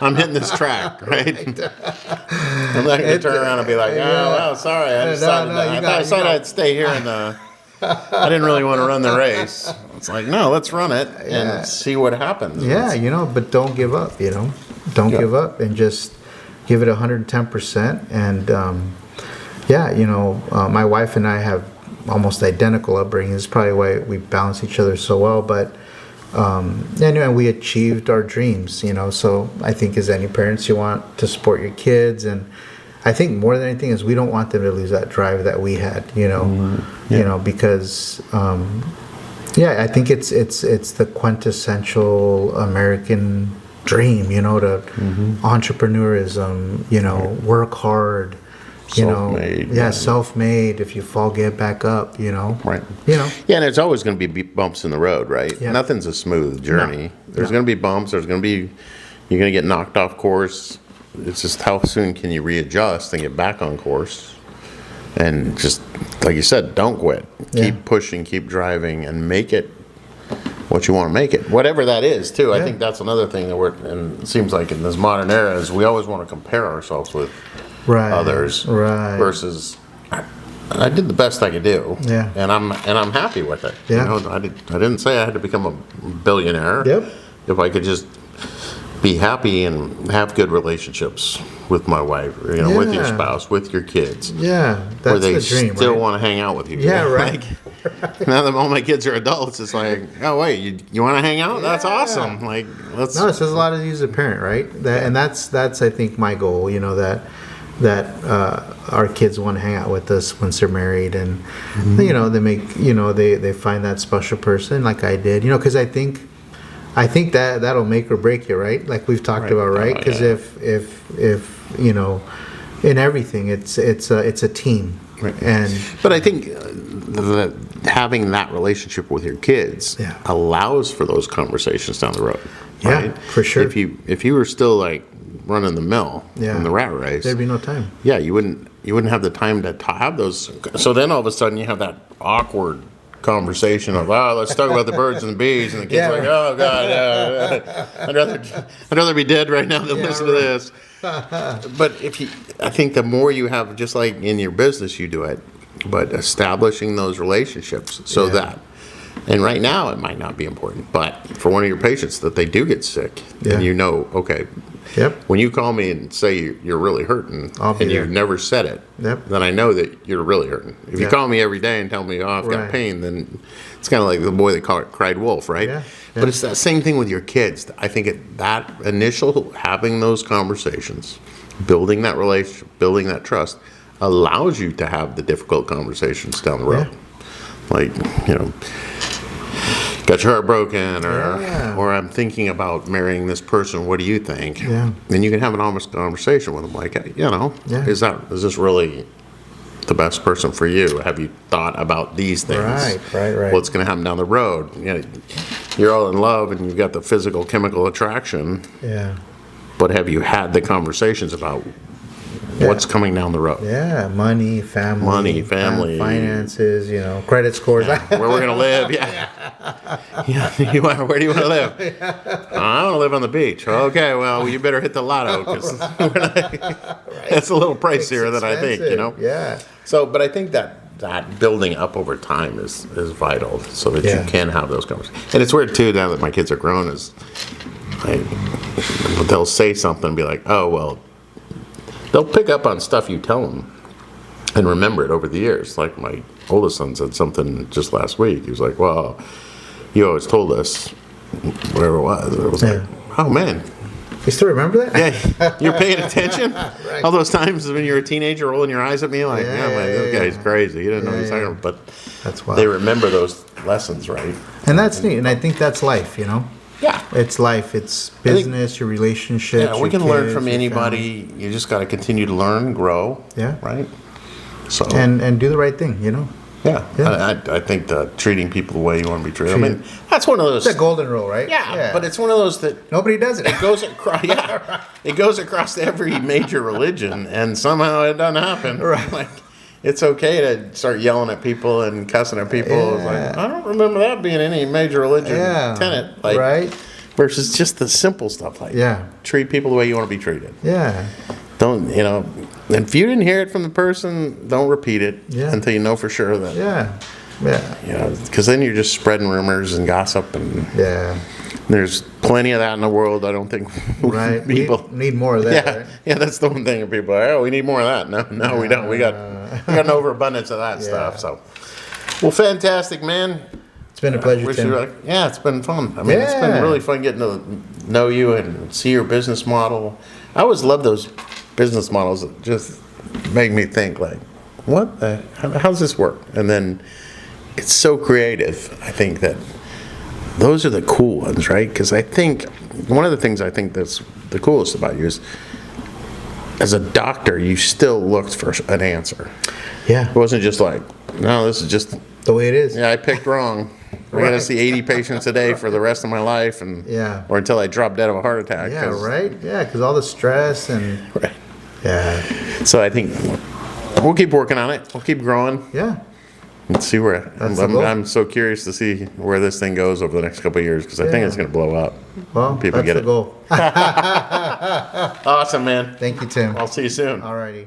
I'm hitting this track, right? I'm not going to turn around and be like, oh, well, sorry, I decided, I decided I'd stay here and I didn't really want to run the race. It's like, no, let's run it Yeah. and see what happens. yeah, you know, but don't give up, you know, don't Yeah. give up, and just give it 110%. And yeah, you know, my wife and I have almost identical upbringing. It's probably why we balance each other so well. But and we achieved our dreams, you know. So I think, as any parents, you want to support your kids, and I think more than anything is we don't want them to lose that drive that we had, you know. You know, because yeah, I think it's the quintessential American dream, you know, to entrepreneurism, you know, work hard, you know, Self-made, yeah, yeah. self-made. If you fall, get back up, you know. Right. You know. Yeah, and there's always going to be bumps in the road, right? Yeah. Nothing's a smooth journey. There's going to be bumps. There's going to be, you're going to get knocked off course. It's just how soon can you readjust and get back on course? And just, like you said, don't quit. Yeah. Keep pushing, keep driving, and make it what you want to make it. Whatever that is, too. I Yeah. think that's another thing that and it seems like in this modern era is we always want to compare ourselves with Right. others. Right. Versus, I did the best I could do. Yeah. And I'm happy with it. Yeah. You know, I didn't say I had to become a billionaire. Yep. If I could just be happy and have good relationships with my wife, you know, with your Yeah. spouse, with your kids. Yeah, Where that's they the dream, still right? want to hang out with you. Yeah, right. Like, now that all my kids are adults, it's like, oh wait, you want to hang out? That's Yeah. awesome. Like, let's. No, it says a lot of you as a parent, right? And that's I think my goal. You know, that our kids want to hang out with us once they're married, and you know, they find that special person like I did. You know, because I think that'll make or break you, right? Like we've talked Right. about, right? Oh, Because yeah. if you know, in everything, it's a team, Right. and But I think that having that relationship with your kids Yeah. allows for those conversations down the road. Yeah, Right? for sure. If you were still like running the mill Yeah. in the rat race, there'd be no time. yeah, you wouldn't have the time to have those. So then all of a sudden you have that awkward conversation of, oh, let's talk about the birds and the bees, and the kids Yeah, like, right. oh god, I'd rather be dead right now than Yeah, listen right. to this. But I think the more you have, just like in your business, you do it, but establishing those relationships so Yeah. that. And right now, it might not be important, but for one of your patients that they do get sick, Yeah. and you know, okay, Yep. when you call me and say you're really hurting, I'll be and there. you've never said it, Yep. then I know that you're really hurting. If you Yeah. call me every day and tell me, oh, I've got Right. pain, then it's kind of like the boy that cried wolf, right? Yeah. But Yeah. it's that same thing with your kids. I think that initial having those conversations, building that relationship, building that trust, allows you to have the difficult conversations down the road. Like, you know, got your heart broken, Yeah. or I'm thinking about marrying this person. What do you think? Yeah. Then you can have an honest conversation with them, like, hey, you know, Yeah. is this really the best person for you? Have you thought about these things? Right. What's going to happen down the road? You know, you're all in love and you've got the physical, chemical attraction, Yeah. but have you had the conversations about what's coming down the road? Yeah, money, family, finances, you know, credit scores. Where we're going to live? Yeah. Where do you want to live? I want to live on the beach. Okay, well, you better hit the lotto because that's a little pricier than I think, you know? Yeah. So, but I think that building up over time is vital so that Yeah. you can have those conversations. And it's weird, too, now that my kids are grown, is like, they'll say something and be like, oh, well, they'll pick up on stuff you tell them and remember it over the years. Like my oldest son said something just last week. He was like, well, you always told us whatever it was. It was like, oh, man, You still remember that? Yeah, you're paying attention. Right. All those times when you're a teenager rolling your eyes at me like, Yeah, man, this yeah, guy's crazy. He doesn't know what he's Yeah, talking about. But That's why. they remember those lessons, right? And that's neat. And I think that's life, you know? Yeah. It's life. It's business, your relationships. Yeah, we your can learn kids, from your anybody. family. You just got to continue to learn, grow. Yeah. Right? So. And do the right thing, you know? Yeah, Yeah. I think that treating people the way you want to be treated. I mean, that's one of those. It's a golden rule, right? Yeah, but it's one of those that Nobody does it. it goes across. Yeah, it goes across every major religion, and somehow it doesn't happen. Right. Like, it's okay to start yelling at people and cussing at people. It's like, I don't remember that being any major religion tenet. Like, right? versus just the simple stuff like Yeah. treat people the way you want to be treated. Yeah. Don't, and if you didn't hear it from the person, don't repeat it until you know for sure that, Yeah. Yeah. because then you're just spreading rumors and gossip, and Yeah. there's plenty of that in the world. I don't think Right. people We need more of that, yeah, right? yeah, that's the one thing people are, oh, we need more of that. No, we don't. We got an overabundance of that stuff. So, well, fantastic, man. It's been a pleasure, Wish Tim. you luck. Yeah, it's been fun. I mean, it's been Yeah. really fun getting to know you and see your business model. I always love those business models that just make me think like, how's this work? And then it's so creative. I think that those are the cool ones, right? Because I think one of the things I think that's the coolest about you is, as a doctor, you still looked for an answer. Yeah. It wasn't just like, no, this is just, The way it is. yeah, I picked wrong. I got to Right. see 80 patients a day for the rest of my life, and or until I drop dead of a heart attack. Yeah, right? Yeah, because all the stress and... Right. Yeah. So I think we'll keep working on it. We'll keep growing Yeah. and see where. That's the goal. I'm so curious to see where this thing goes over the next couple of years, because I think Yeah. it's going to blow up. Well, People that's get the it. goal. Awesome, man. Thank you, Tim. I'll see you soon. Alrighty.